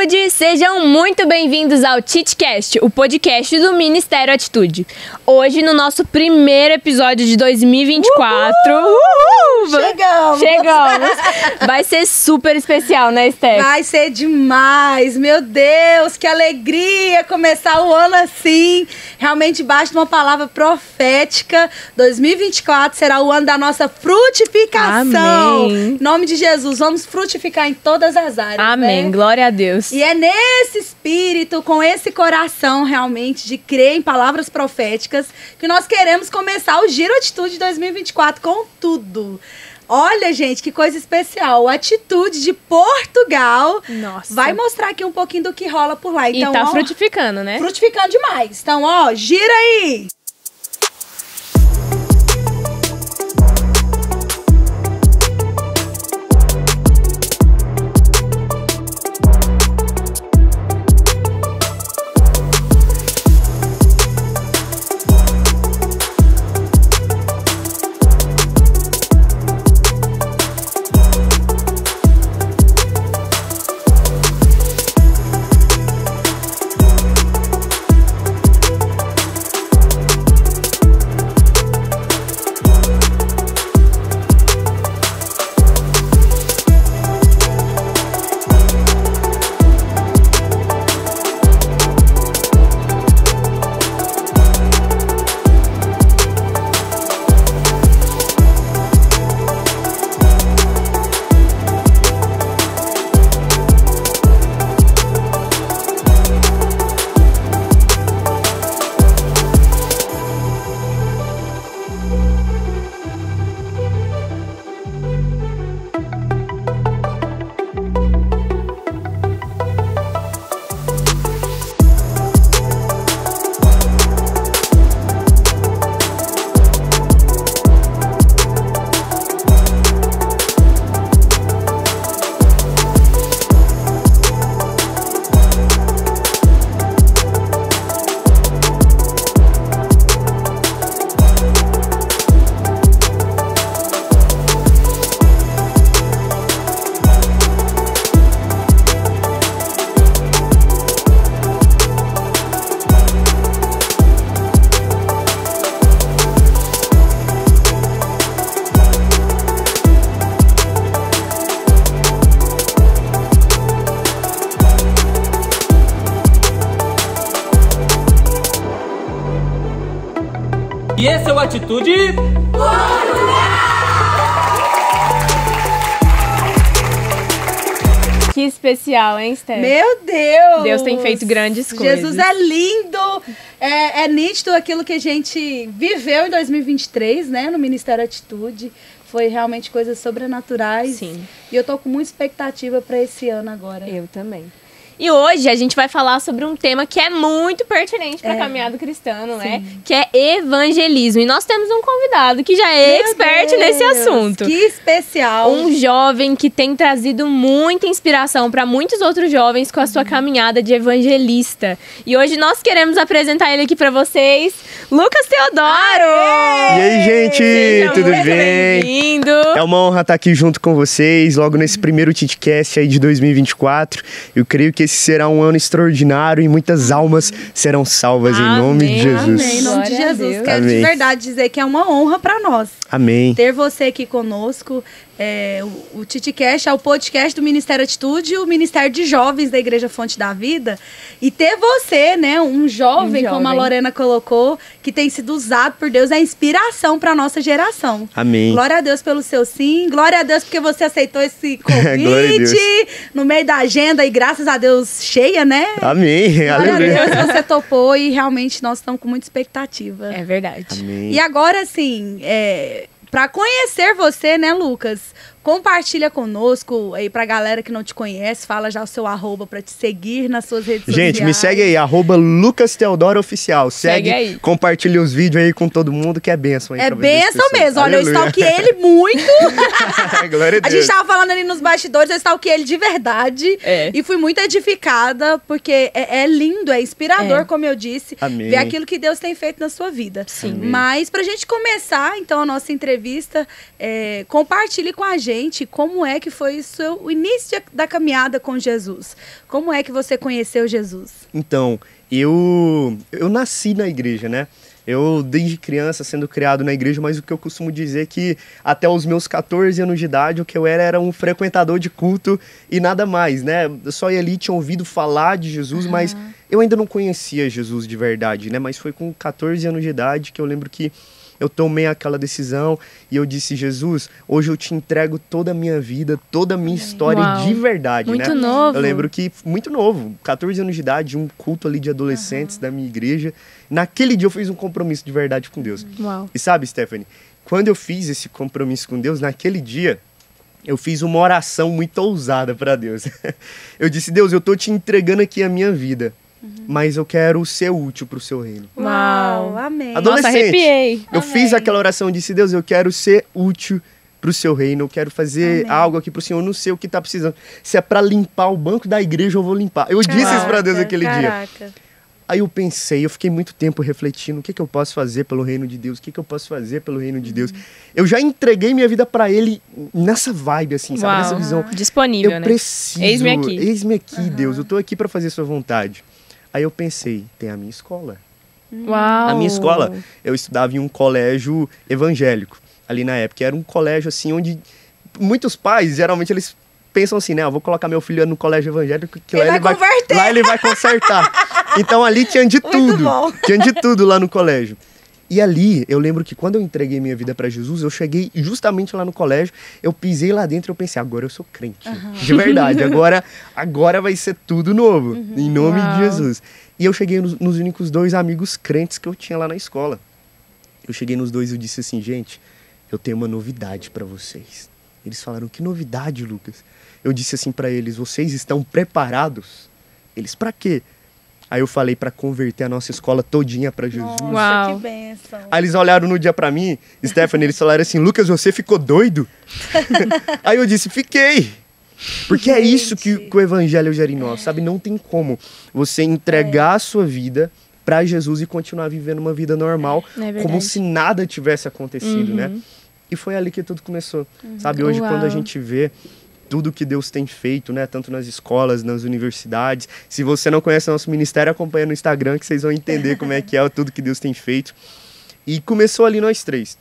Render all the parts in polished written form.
Atitude, sejam muito bem-vindos ao TitCast, o podcast do Ministério Atitude. Hoje, no nosso primeiro episódio de 2024... Chegamos! Vai ser super especial, né, Steph? Vai ser demais! Meu Deus, que alegria começar o ano assim! Realmente, debaixo de uma palavra profética, 2024 será o ano da nossa frutificação. Amém. Em nome de Jesus, vamos frutificar em todas as áreas. Amém, né? glória a Deus. E é nesse espírito, com esse coração realmente de crer em palavras proféticas, que nós queremos começar o Giro Atitude 2024 com tudo. Olha, gente, que coisa especial. A Atitude de Portugal. Nossa. Vai mostrar aqui um pouquinho do que rola por lá. Então, E tá ó, frutificando, né? frutificando demais. Então, ó, gira aí. E esse é o Atitude... Que especial, hein, Steph? Meu Deus! Deus tem feito grandes coisas. Jesus é lindo! É nítido aquilo que a gente viveu em 2023, né? No Ministério Atitude. Foi realmente coisas sobrenaturais. Sim. E eu tô com muita expectativa para esse ano agora. Eu também. E hoje a gente vai falar sobre um tema que é muito pertinente para a caminhada cristã, não é? Que é evangelismo. E nós temos um convidado que já é expert nesse assunto. Que especial! Um jovem que tem trazido muita inspiração para muitos outros jovens com a sua caminhada de evangelista. E hoje nós queremos apresentar ele aqui para vocês, Lucas Teodoro! E aí, gente, Seja tudo muito bem? Bem-vindo! É uma honra estar aqui junto com vocês, logo nesse primeiro TitCast aí de 2024. Eu creio que esse será um ano extraordinário e muitas almas serão salvas em nome de Jesus. Amém, em nome de Glória a Jesus. Deus. Quero de Amém. verdade dizer que é uma honra para nós Amém. ter você aqui conosco. O TitCast é o podcast do Ministério Atitude, o Ministério de Jovens da Igreja Fonte da Vida. E ter você, né, um jovem, como a Lorena colocou, que tem sido usado por Deus, é inspiração para nossa geração. Amém. Glória a Deus pelo seu sim. Glória a Deus porque você aceitou esse Glória a Deus. convite no meio da agenda e graças a Deus cheia, né? Amém. Glória a Aleluia. Deus você topou e realmente nós estamos com muita expectativa. É verdade. Amém. E agora, assim, para conhecer você, né, Lucas? Compartilha conosco aí pra galera que não te conhece, fala já o seu @ pra te seguir nas suas redes sociais. Gente, me segue aí, @Lucas Teodoro Oficial. Segue Segue, aí. compartilha os vídeos aí com todo mundo, que é bênção aí É pra vida das bênção pessoas. mesmo. Olha, eu Aleluia. stalkeei ele muito. Glória a A Deus. gente tava falando ali nos bastidores, eu stalkeei ele de verdade. É. E fui muito edificada, porque é lindo, é inspirador, É. como eu disse. Amém. Ver aquilo que Deus tem feito na sua vida. Sim. Mas pra gente começar, então, a nossa entrevista, compartilhe com a gente gente como é que foi o início da caminhada com Jesus. Como é que você conheceu Jesus? Então, eu nasci na igreja, né? Eu, desde criança, sendo criado na igreja, mas o que eu costumo dizer é que até os meus 14 anos de idade, o que eu era um frequentador de culto e nada mais, né? Eu só ia ali, tinha ouvido falar de Jesus, mas eu ainda não conhecia Jesus de verdade, né? Mas foi com 14 anos de idade que eu lembro que eu tomei aquela decisão e eu disse, Jesus, hoje eu te entrego toda a minha vida, toda a minha história de verdade, muito né? novo. Eu lembro que, muito novo, 14 anos de idade, um culto ali de adolescentes da minha igreja. Naquele dia eu fiz um compromisso de verdade com Deus. Uau. E sabe, Stephanie, quando eu fiz esse compromisso com Deus, naquele dia, eu fiz uma oração muito ousada para Deus. Eu disse, Deus, eu tô te entregando aqui a minha vida. Mas eu quero ser útil pro seu reino. Uau, amém. Adolescente, Nossa, arrepiei. eu fiz aquela oração e disse, Deus, eu quero ser útil pro seu reino, eu quero fazer algo aqui pro Senhor, eu não sei o que tá precisando. Se é pra limpar o banco da igreja, eu vou limpar. Eu disse isso pra Deus aquele dia. Aí eu pensei, eu fiquei muito tempo refletindo, o que eu posso fazer pelo reino de Deus? O que eu posso fazer pelo reino de Deus? Eu já entreguei minha vida pra Ele nessa vibe, assim, sabe? Nessa visão. Disponível, eu né? preciso. Eis-me aqui. Deus, eu tô aqui pra fazer sua vontade. Aí eu pensei, tem a minha escola. Uau. A minha escola, eu estudava em um colégio evangélico, ali na época. Era um colégio, assim, onde muitos pais, geralmente, eles pensam assim, né? Eu vou colocar meu filho no colégio evangélico, que lá ele vai consertar. Então ali tinha de tudo. Tinha de tudo lá no colégio. E ali, eu lembro que quando eu entreguei minha vida pra Jesus, eu cheguei justamente lá no colégio, eu pisei lá dentro e eu pensei, agora eu sou crente. De verdade, agora vai ser tudo novo, em nome de Jesus. E eu cheguei nos únicos 2 amigos crentes que eu tinha lá na escola. Eu cheguei nos 2 e eu disse assim, gente, eu tenho uma novidade pra vocês. Eles falaram, que novidade, Lucas? Eu disse assim pra eles, vocês estão preparados? Eles, pra quê? Aí eu falei pra converter a nossa escola todinha pra Jesus. Nossa, que bênção. Aí eles olharam no dia pra mim, Stephanie, eles falaram assim, Lucas, você ficou doido? Aí eu disse, fiquei. Porque é isso que o evangelho gera em nós, sabe? Não tem como você entregar a sua vida pra Jesus e continuar vivendo uma vida normal, como se nada tivesse acontecido, né? E foi ali que tudo começou, sabe? Hoje, quando a gente vê tudo que Deus tem feito, né? Tanto nas escolas, nas universidades. Se você não conhece o nosso ministério, acompanha no Instagram que vocês vão entender como é que é tudo que Deus tem feito. E começou ali nós 3.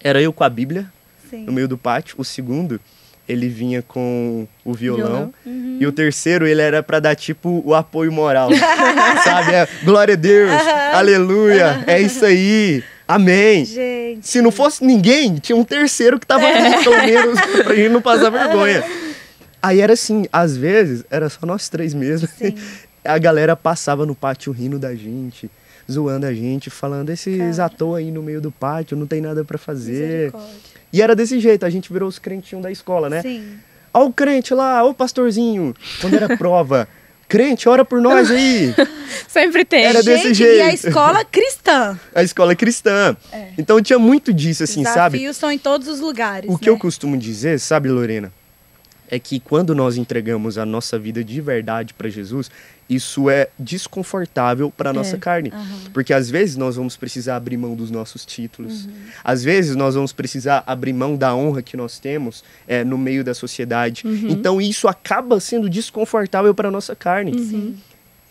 Era eu com a Bíblia, no meio do pátio. O segundo, ele vinha com o violão. E o terceiro, ele era pra dar tipo o apoio moral. Sabe? Glória a Deus, aleluia, é isso aí. Amém. Gente. Se não fosse ninguém, tinha um terceiro que tava ali, pelo menos, pra gente não passar vergonha. Aí era assim, às vezes, era só nós 3 mesmo. A galera passava no pátio rindo da gente, zoando a gente, falando, esses à toa aí no meio do pátio, não tem nada pra fazer. E era desse jeito, a gente virou os crentinhos da escola, né? Ó o crente lá, ó o pastorzinho. Quando era prova, crente, ora por nós aí. Sempre tem. Era desse jeito. E a escola cristã. A escola cristã. Então tinha muito disso, assim, sabe? Desafios são em todos os lugares, O que eu costumo dizer, sabe, Lorena? É que quando nós entregamos a nossa vida de verdade para Jesus, isso é desconfortável para a nossa carne. Porque às vezes nós vamos precisar abrir mão dos nossos títulos. Às vezes nós vamos precisar abrir mão da honra que nós temos no meio da sociedade. Então isso acaba sendo desconfortável para a nossa carne.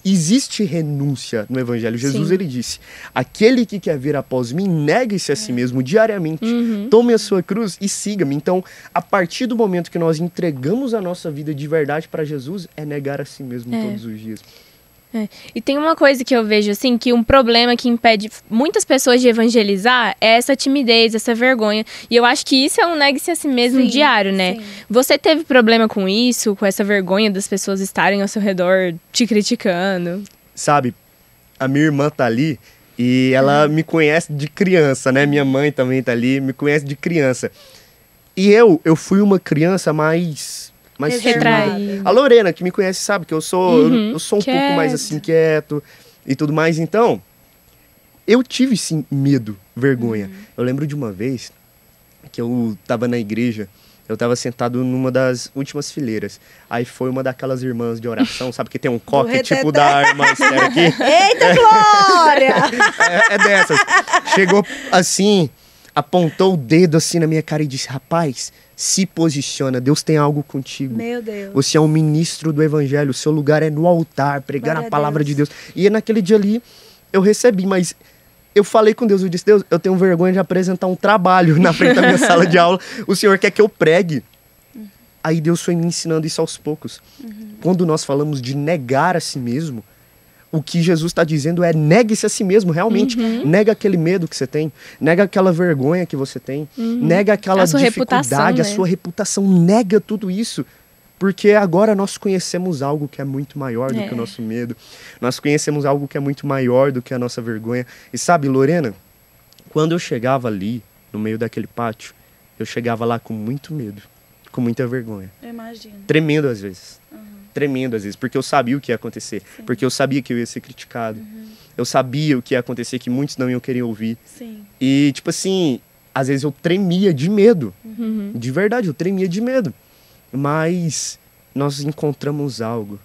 Existe renúncia no Evangelho. Jesus, ele disse, aquele que quer vir após mim, negue-se a si mesmo diariamente, tome a sua cruz e siga-me. Então, a partir do momento que nós entregamos a nossa vida de verdade para Jesus, é negar a si mesmo todos os dias. E tem uma coisa que eu vejo, assim, que um problema que impede muitas pessoas de evangelizar é essa timidez, essa vergonha. E eu acho que isso é um negue-se a si mesmo diário, né? Você teve problema com isso, com essa vergonha das pessoas estarem ao seu redor te criticando? Sabe, a minha irmã tá ali e ela me conhece de criança, né? Minha mãe também tá ali, me conhece de criança. E eu fui uma criança mais retraída. A Lorena, que me conhece, sabe que eu sou um pouco mais assim, quieto e tudo mais. Então, eu tive sim medo, vergonha. Eu lembro de uma vez que eu tava na igreja, eu tava sentado numa das últimas fileiras. Aí foi uma daquelas irmãs de oração, sabe que tem um coque tipo da irmã Esther aqui? Eita, Glória! É dessas. Chegou assim, apontou o dedo assim na minha cara e disse, rapaz, se posiciona, Deus tem algo contigo. Meu Deus. Você é um ministro do evangelho, o seu lugar é no altar, pregar a palavra de Deus. E naquele dia ali, eu recebi, mas eu falei com Deus, eu disse, Deus, eu tenho vergonha de apresentar um trabalho na frente da minha sala de aula, o Senhor quer que eu pregue. Aí Deus foi me ensinando isso aos poucos. Quando nós falamos de negar a si mesmo, o que Jesus está dizendo é negue-se a si mesmo, realmente. Nega aquele medo que você tem, nega aquela vergonha que você tem, nega aquela dificuldade, a sua reputação, nega tudo isso. Porque agora nós conhecemos algo que é muito maior do que o nosso medo. Nós conhecemos algo que é muito maior do que a nossa vergonha. E sabe, Lorena, quando eu chegava ali, no meio daquele pátio, eu chegava lá com muito medo, com muita vergonha. Eu imagino. Tremendo às vezes. Tremendo às vezes, porque eu sabia o que ia acontecer. Sim. Porque eu sabia que eu ia ser criticado. Eu sabia o que ia acontecer, que muitos não iam querer ouvir. Sim. E, tipo assim, às vezes eu tremia de medo. De verdade, eu tremia de medo. Mas nós encontramos algo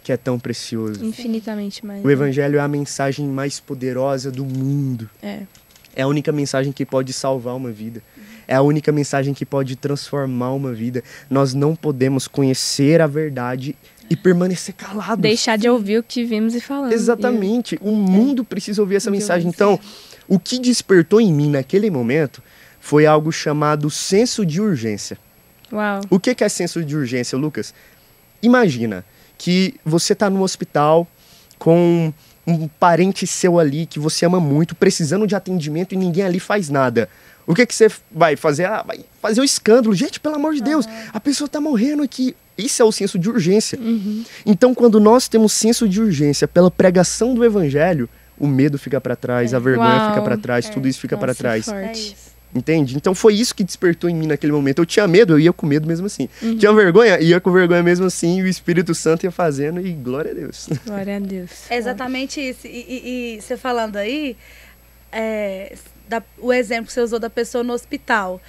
que é tão precioso. Infinitamente mais. O Evangelho é a mensagem mais poderosa do mundo. É a única mensagem que pode salvar uma vida. É a única mensagem que pode transformar uma vida. Nós não podemos conhecer a verdade e permanecer calados. Deixar de ouvir o que vimos e falamos. Exatamente. O mundo precisa ouvir essa mensagem. Então, o que despertou em mim naquele momento foi algo chamado senso de urgência. Uau. O que é senso de urgência, Lucas? Imagina que você está no hospital com um parente seu ali que você ama muito, precisando de atendimento e ninguém ali faz nada. O que você vai fazer? Ah, vai fazer um escândalo. Gente, pelo amor de Deus, a pessoa está morrendo aqui. Isso é o senso de urgência. Então, quando nós temos senso de urgência pela pregação do evangelho, o medo fica para trás, a vergonha fica para trás, tudo isso fica para trás. Entende? Então foi isso que despertou em mim naquele momento. Eu tinha medo, eu ia com medo mesmo assim. Tinha vergonha, ia com vergonha mesmo assim. E o Espírito Santo ia fazendo e glória a Deus. Glória a Deus. É exatamente isso. E você falando aí, o exemplo que você usou da pessoa no hospital.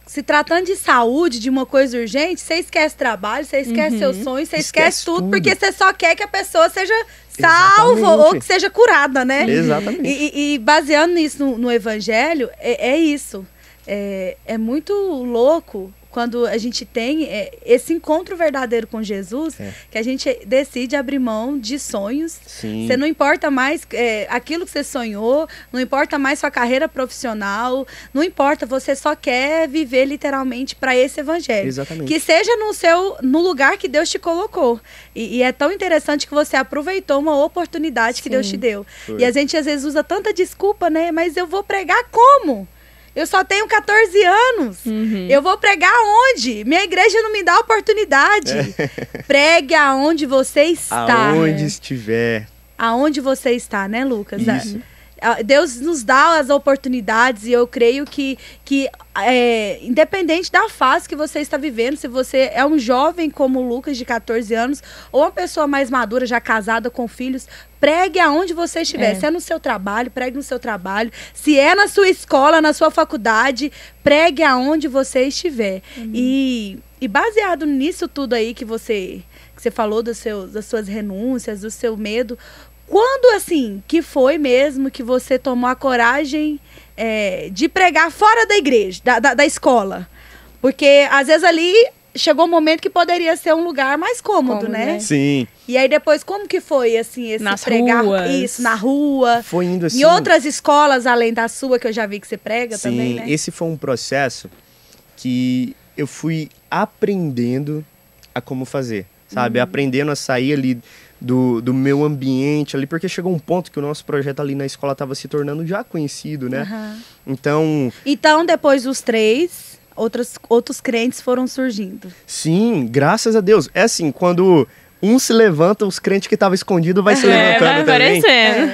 Se tratando de saúde, de uma coisa urgente, você esquece trabalho, você esquece seus sonhos, você esquece tudo, porque você só quer que a pessoa seja salva ou que seja curada, né? Exatamente. E baseando nisso no evangelho, é isso. É muito louco quando a gente tem esse encontro verdadeiro com Jesus, que a gente decide abrir mão de sonhos. Sim. Você não importa mais aquilo que você sonhou, não importa mais sua carreira profissional, não importa, você só quer viver literalmente para esse evangelho. Exatamente. Que seja no lugar que Deus te colocou. E é tão interessante que você aproveitou uma oportunidade que Deus te deu. E a gente às vezes usa tanta desculpa, né? Mas eu vou pregar como? Eu só tenho 14 anos. Eu vou pregar aonde? Minha igreja não me dá oportunidade. Pregue aonde você está. Aonde estiver. Aonde você está, né, Lucas? Isso. Deus nos dá as oportunidades e eu creio que independente da fase que você está vivendo, se você é um jovem como o Lucas de 14 anos ou uma pessoa mais madura, já casada com filhos, pregue aonde você estiver. Se é no seu trabalho, pregue no seu trabalho. Se é na sua escola, na sua faculdade, pregue aonde você estiver. E baseado nisso tudo aí que você falou das suas renúncias, do seu medo, quando, assim, que foi mesmo que você tomou a coragem de pregar fora da igreja, da escola? Porque, às vezes, ali chegou um momento que poderia ser um lugar mais cômodo, né? Sim. E aí, depois, como que foi, assim, esse nas pregar? Ruas. Isso, na rua. Foi indo assim. Em outras escolas, além da sua, que eu já vi que você prega também, né? Sim, esse foi um processo que eu fui aprendendo a como fazer, sabe? Aprendendo a sair ali do meu ambiente ali, porque chegou um ponto que o nosso projeto ali na escola estava se tornando já conhecido, né? Então, depois dos 3, outros crentes foram surgindo. Sim, graças a Deus. É assim, quando um se levanta, os crentes que estavam escondidos vai se levantando vai também.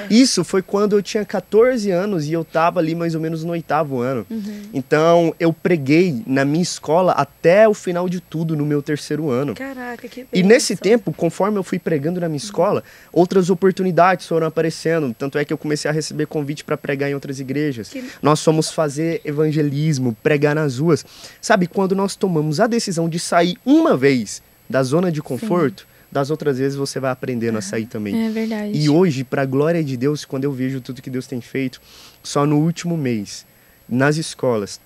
Isso foi quando eu tinha 14 anos e eu tava ali mais ou menos no 8º ano. Então, eu preguei na minha escola até o final de tudo, no meu 3º ano. Caraca, que bênção. E nesse tempo, conforme eu fui pregando na minha escola, outras oportunidades foram aparecendo. Tanto é que eu comecei a receber convite para pregar em outras igrejas. Nós fomos fazer evangelismo, pregar nas ruas. Sabe, quando nós tomamos a decisão de sair uma vez da zona de conforto, das outras vezes você vai aprendendo a sair também. É verdade. E hoje, para a glória de Deus, quando eu vejo tudo que Deus tem feito, só no último mês nas escolas,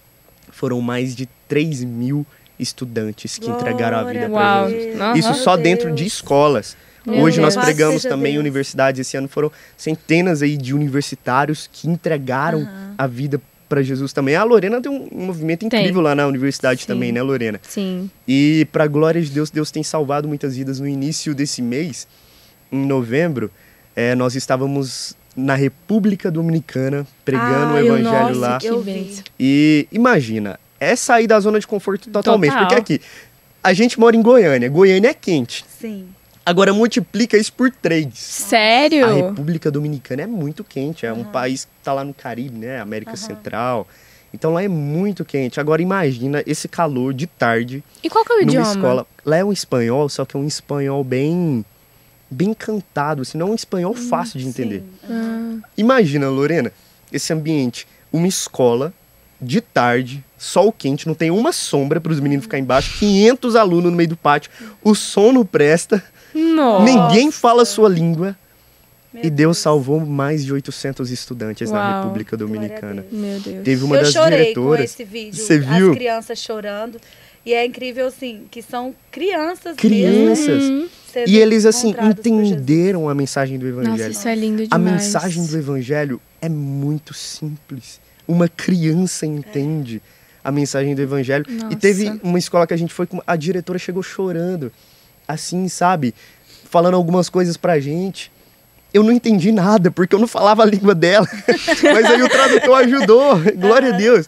foram mais de 3.000 estudantes que entregaram a vida para Jesus. Isso só dentro de escolas. Hoje nós pregamos também em universidades. Esse ano foram centenas aí de universitários que entregaram a vida para Jesus também. A Lorena tem um movimento incrível lá na universidade também, né, Lorena? Sim. E para glória de Deus, Deus tem salvado muitas vidas. No início desse mês, em novembro, nós estávamos na República Dominicana pregando o evangelho lá. E imagina, é sair da zona de conforto totalmente. Porque aqui, a gente mora em Goiânia. Goiânia é quente. Sim. Agora multiplica isso por 3. Sério? A República Dominicana é muito quente. É um país que está lá no Caribe, né? América Central. Então lá é muito quente. Agora imagina esse calor de tarde. E qual que é o idioma? Escola. Lá é um espanhol, só que é um espanhol bem cantado. Assim, não é um espanhol fácil de entender. Imagina, Lorena, esse ambiente. Uma escola de tarde, sol quente, não tem uma sombra para os meninos ficarem embaixo. 500 alunos no meio do pátio. O som não presta. Nossa. Ninguém fala a sua língua. E Deus salvou mais de 800 estudantes na República Dominicana. Meu Deus. Teve uma das diretoras. Eu chorei com esse vídeo. Você viu? As crianças chorando. E é incrível, assim, que são crianças. E eles, assim, entenderam a mensagem do evangelho. Nossa, isso é lindo demais. A mensagem do evangelho é muito simples. Uma criança entende a mensagem do evangelho. Nossa. E teve uma escola que a gente foi, a diretora chegou chorando. Assim, sabe? Falando algumas coisas pra gente. Eu não entendi nada, porque eu não falava a língua dela. Mas aí o tradutor ajudou. Glória a Deus.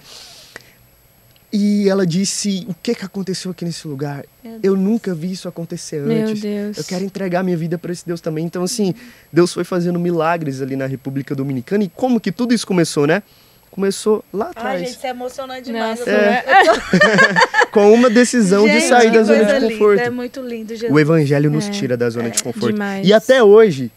E ela disse, o que aconteceu aqui nesse lugar? Eu nunca vi isso acontecer antes. Meu Deus. Eu quero entregar minha vida para esse Deus também. Então, assim, Deus foi fazendo milagres ali na República Dominicana. E como que tudo isso começou, né? Começou lá atrás. Ai, gente, isso é emocionante demais. Com uma decisão de sair da zona de conforto. É muito lindo, Jesus. O evangelho nos tira da zona de conforto. Demais. E até hoje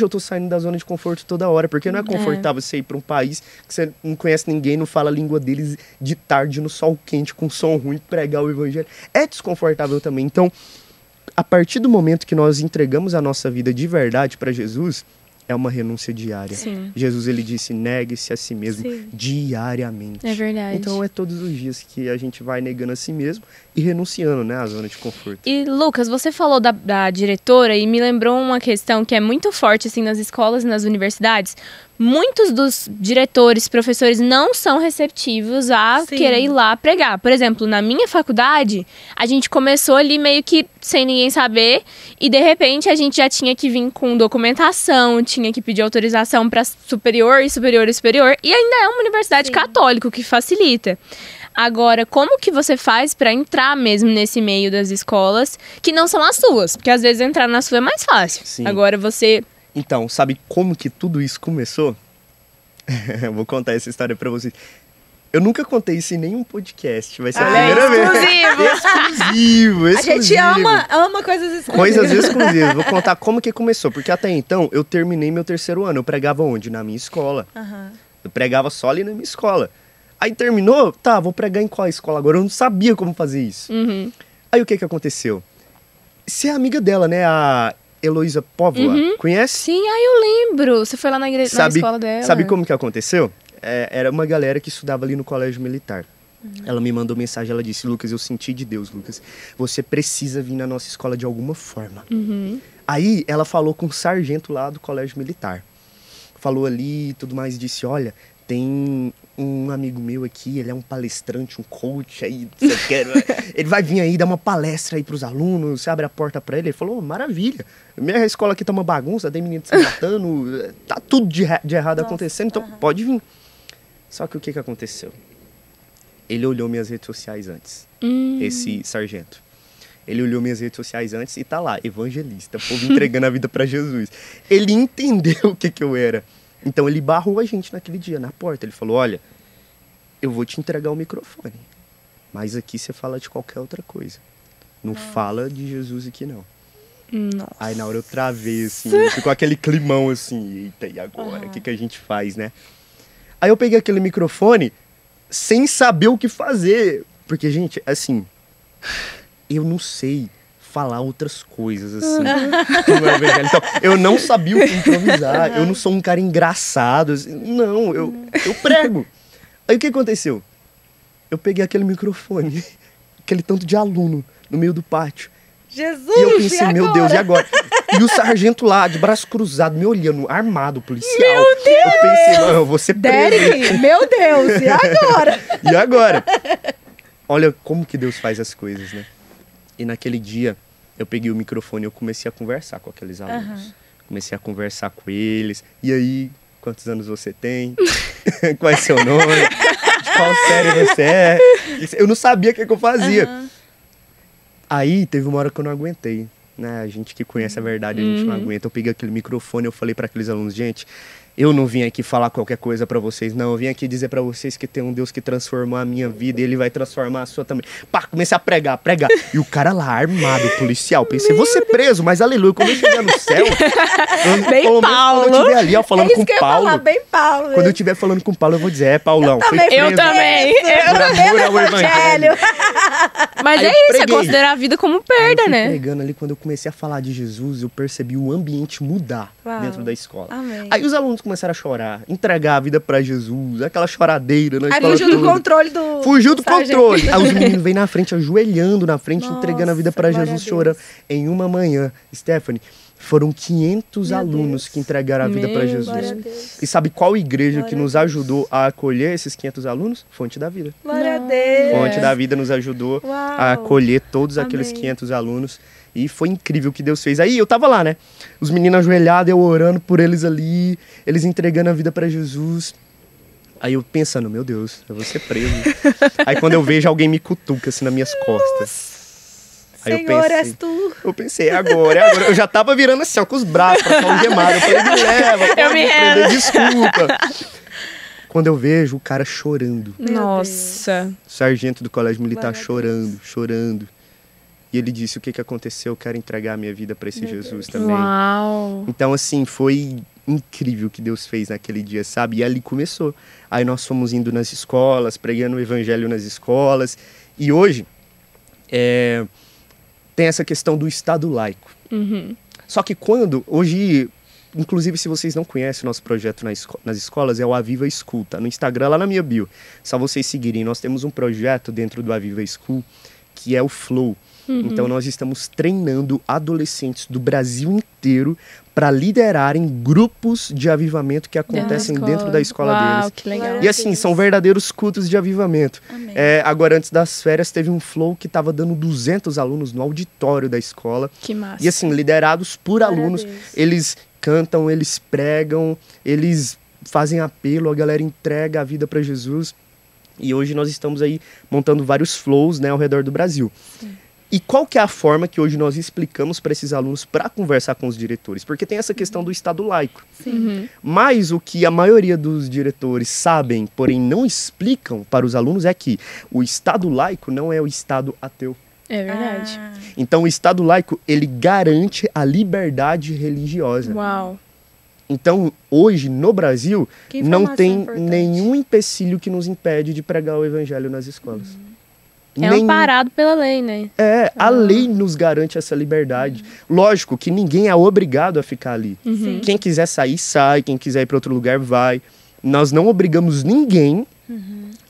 eu tô saindo da zona de conforto toda hora, porque não é confortável você ir para um país que você não conhece ninguém, não fala a língua deles, de tarde no sol quente, com som ruim, pregar o evangelho. É desconfortável também. Então, a partir do momento que nós entregamos a nossa vida de verdade para Jesus, é uma renúncia diária. Sim. Jesus, ele disse, negue-se a si mesmo diariamente. É verdade. Então é todos os dias que a gente vai negando a si mesmo e renunciando, né, à zona de conforto. E, Lucas, você falou da diretora e me lembrou uma questão que é muito forte, assim, nas escolas e nas universidades. Muitos dos diretores, professores não são receptivos a querer ir lá pregar. Por exemplo, na minha faculdade, a gente começou ali meio que sem ninguém saber e, de repente, a gente já tinha que vir com documentação, tinha que pedir autorização para superior e superior e superior. E ainda é uma universidade católica, o que facilita. Agora, como que você faz para entrar mesmo nesse meio das escolas que não são as suas? Porque, às vezes, entrar na sua é mais fácil. Sim. Agora, você... Então, sabe como que tudo isso começou? Vou contar essa história pra vocês. Eu nunca contei isso em nenhum podcast. Vai ser a primeira vez. Exclusivo. A gente ama coisas exclusivas. Coisas exclusivas. Vou contar como que começou. Porque até então, eu terminei meu 3º ano. Eu pregava onde? Na minha escola. Eu pregava só ali na minha escola. Aí terminou, vou pregar em qual escola agora? Eu não sabia como fazer isso. Aí o que aconteceu? Você é amiga dela, né? A Heloísa Póvoa, conhece? Sim, eu lembro. Você foi lá na escola dela. Sabe como que aconteceu? Era uma galera que estudava ali no colégio militar. Ela me mandou mensagem, ela disse, Lucas, eu senti de Deus, Lucas. Você precisa vir na nossa escola de alguma forma. Aí ela falou com o sargento lá do colégio militar. Falou ali e tudo mais, disse, olha, tem um amigo meu aqui, ele é um palestrante, um coach aí, ele vai vir aí dar uma palestra aí pros alunos, você abre a porta pra ele. Ele falou, maravilha, minha escola aqui tá uma bagunça, tem menino se matando, tá tudo de errado acontecendo, então pode vir. Só que o que aconteceu? Ele olhou minhas redes sociais antes, esse sargento. Ele olhou minhas redes sociais antes e tá lá, evangelista, povo entregando a vida pra Jesus. Ele entendeu o que eu era. Então ele barrou a gente naquele dia, na porta. Ele falou, olha, eu vou te entregar o microfone, mas aqui você fala de qualquer outra coisa. Não fala de Jesus aqui, não. Nossa. Aí na hora eu travei, assim, ficou aquele climão assim, eita, e agora? O que a gente faz, né? Aí eu peguei aquele microfone sem saber o que fazer. Porque, gente, assim, eu não sei falar outras coisas, assim. Então, eu não sabia o que improvisar, eu não sou um cara engraçado, assim, não, eu prego. Aí o que aconteceu? Eu peguei aquele microfone, aquele tanto de aluno no meio do pátio. Jesus, e eu pensei, meu Deus, e agora? E o sargento lá, de braço cruzado, me olhando, armado, policial. Meu Deus! Eu pensei, não, eu vou ser preso. Derek, meu Deus, e agora? E agora? Olha como que Deus faz as coisas, né? E naquele dia, eu peguei o microfone e eu comecei a conversar com aqueles alunos. Comecei a conversar com eles. E aí, quantos anos você tem? Qual é seu nome? De qual série você é? Eu não sabia o que eu fazia. Aí, teve uma hora que eu não aguentei. Né? A gente que conhece a verdade, a gente não aguenta. Eu peguei aquele microfone e eu falei para aqueles alunos, gente, eu não vim aqui falar qualquer coisa para vocês, não. Eu vim aqui dizer para vocês que tem um Deus que transformou a minha vida e Ele vai transformar a sua também. Pá, comecei a pregar. E o cara lá, armado, policial. Pensei, vou ser preso, mas aleluia, quando eu chegar no céu... Bem pelo Paulo. Quando eu estiver ali, ó, falando com Paulo... Falar, bem Paulo. Quando eu estiver falando com Paulo, eu vou dizer, Paulão, foi preso. Eu também. Por amor ao evangelho. Mas Aí é eu isso, preguei. é considerar a vida como perda, Aí eu fui né? pregando ali, quando eu comecei a falar de Jesus, eu percebi o ambiente mudar dentro da escola. Amém. Aí os alunos começaram a chorar, entregar a vida pra Jesus, aquela choradeira na Aí escola fugiu do toda. controle do... Fugiu do sargento. controle. Aí os meninos vêm na frente, ajoelhando na frente, Nossa, entregando a vida pra glória Jesus, a Deus. chorando. Em uma manhã, Stephanie, foram 500 Meu alunos Deus. que entregaram a vida pra Meu Jesus. Glória a Deus. E sabe qual igreja Glória que a nos Deus. ajudou a acolher esses 500 alunos? Fonte da Vida. Glória a Deus. Fonte da Vida nos ajudou Uau. a acolher todos aqueles Amém. 500 alunos. E foi incrível o que Deus fez. Aí eu tava lá, né? Os meninos ajoelhados, eu orando por eles ali, eles entregando a vida pra Jesus. Aí eu pensando, meu Deus, eu vou ser preso. Aí quando eu vejo, alguém me cutuca assim nas minhas costas. Aí Senhor, és tu. Eu pensei, é agora. Eu já tava virando assim, ó, com os braços pra ficar algemado. Eu falei, me leva, pode me prender, desculpa. Quando eu vejo o cara chorando, Nossa. o sargento do colégio militar Glória a chorando, chorando. E ele disse, o que aconteceu? Eu quero entregar a minha vida pra esse Jesus também. Uau. Então, assim, foi incrível o que Deus fez naquele dia, sabe? E ali começou. Aí nós fomos indo nas escolas, pregando o evangelho nas escolas. E hoje, tem essa questão do Estado laico. Só que hoje, inclusive se vocês não conhecem o nosso projeto nas escolas, é o Aviva School, tá no Instagram, lá na minha bio. Só vocês seguirem. Nós temos um projeto dentro do Aviva School, que é o Flow. Então nós estamos treinando adolescentes do Brasil inteiro para liderarem grupos de avivamento que acontecem dentro da escola Uau, deles. que legal. E assim, são verdadeiros cultos de avivamento. Amém. Agora, antes das férias, teve um flow que estava dando 200 alunos no auditório da escola. Que massa. E assim, liderados por Glória a alunos, Deus. eles cantam, eles pregam, eles fazem apelo, a galera entrega a vida para Jesus. E hoje nós estamos aí montando vários flows, né, ao redor do Brasil. E qual que é a forma que hoje nós explicamos para esses alunos para conversar com os diretores? Porque tem essa questão do Estado laico. Mas o que a maioria dos diretores sabem, porém não explicam para os alunos, é que o Estado laico não é o Estado ateu. É verdade. Então o Estado laico, ele garante a liberdade religiosa. Uau. Então, hoje, no Brasil, Que não informação tem importante. nenhum empecilho que nos impede de pregar o evangelho nas escolas. É amparado pela lei, né? A lei nos garante essa liberdade. Lógico que ninguém é obrigado a ficar ali. Sim. Quem quiser sair, sai. Quem quiser ir para outro lugar, vai. Nós não obrigamos ninguém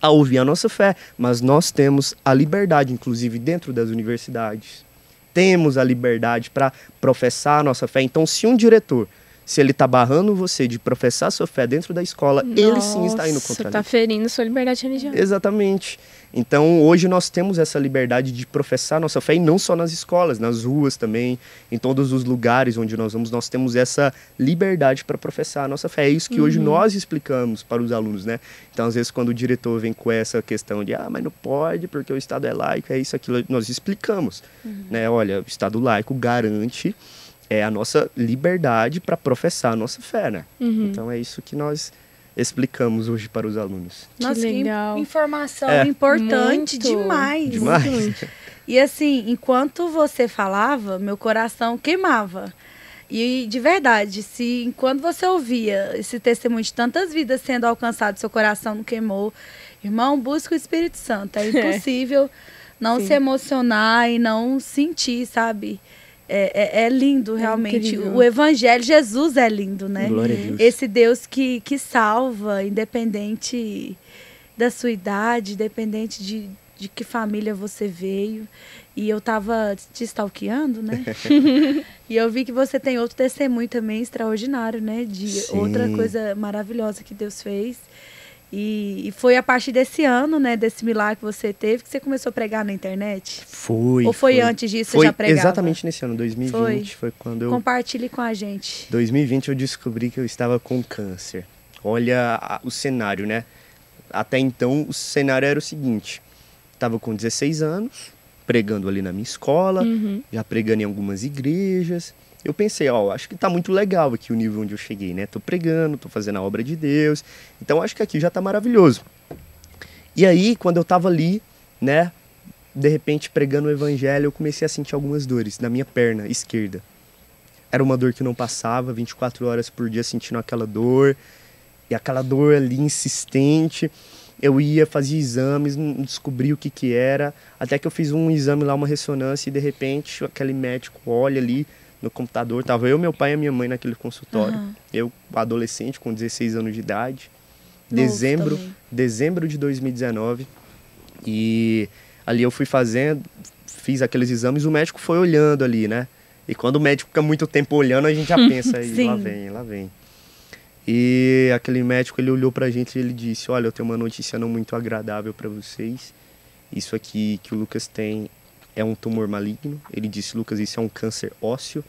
a ouvir a nossa fé, mas nós temos a liberdade, inclusive dentro das universidades. Temos a liberdade para professar a nossa fé. Então, se um diretor, se ele está barrando você de professar a sua fé dentro da escola, ele sim está indo contra a Tá lei. ferindo sua liberdade religiosa. Exatamente. Então, hoje nós temos essa liberdade de professar nossa fé, e não só nas escolas, nas ruas também, em todos os lugares onde nós vamos, nós temos essa liberdade para professar a nossa fé. É isso que hoje nós explicamos para os alunos, né? Então, às vezes, quando o diretor vem com essa questão de, mas não pode porque o Estado é laico, é isso, aquilo, nós explicamos, né? Olha, o Estado laico garante a nossa liberdade para professar a nossa fé, né? Então, é isso que nós explicamos hoje para os alunos. Nossa, que legal. informação É. importante Muito. demais. Demais. E assim, enquanto você falava, meu coração queimava. E de verdade, se enquanto você ouvia esse testemunho de tantas vidas sendo alcançadas, seu coração não queimou, irmão, busca o Espírito Santo. É impossível não se emocionar e não sentir, sabe? É lindo, realmente. incrível. O Evangelho, Jesus é lindo, né? Glória a Deus. Esse Deus que salva, independente da sua idade, independente de que família você veio. E eu tava te stalkeando, né? E eu vi que você tem outro testemunho também extraordinário, né? De Sim. outra coisa maravilhosa que Deus fez. E foi a partir desse ano, né? Desse milagre que você teve, que você começou a pregar na internet? Foi. Ou foi antes disso foi você já pregava? Exatamente nesse ano, 2020. Foi quando eu... Compartilhe com a gente. 2020 eu descobri que eu estava com câncer. Olha o cenário, né? Até então o cenário era o seguinte. Estava com 16 anos, pregando ali na minha escola, já pregando em algumas igrejas. Eu pensei, acho que tá muito legal aqui o nível onde eu cheguei, né? Tô pregando, tô fazendo a obra de Deus. Então acho que aqui já tá maravilhoso. E aí, quando eu tava ali, né? De repente, pregando o evangelho, eu comecei a sentir algumas dores na minha perna esquerda. Era uma dor que não passava, 24 horas por dia sentindo aquela dor. E aquela dor ali insistente. Eu ia, fazia exames, não descobri o que era. Até que eu fiz um exame lá, uma ressonância, e de repente aquele médico olha ali no computador. Tava eu, meu pai e a minha mãe naquele consultório. Eu, adolescente, com 16 anos de idade. Dezembro de 2019. E ali eu fiz aqueles exames, o médico foi olhando ali, né? E quando o médico fica muito tempo olhando, a gente já pensa, aí, lá vem. E aquele médico, ele olhou pra gente e ele disse, olha, eu tenho uma notícia não muito agradável pra vocês. Isso aqui que o Lucas tem é um tumor maligno. Ele disse, Lucas, isso é um câncer ósseo.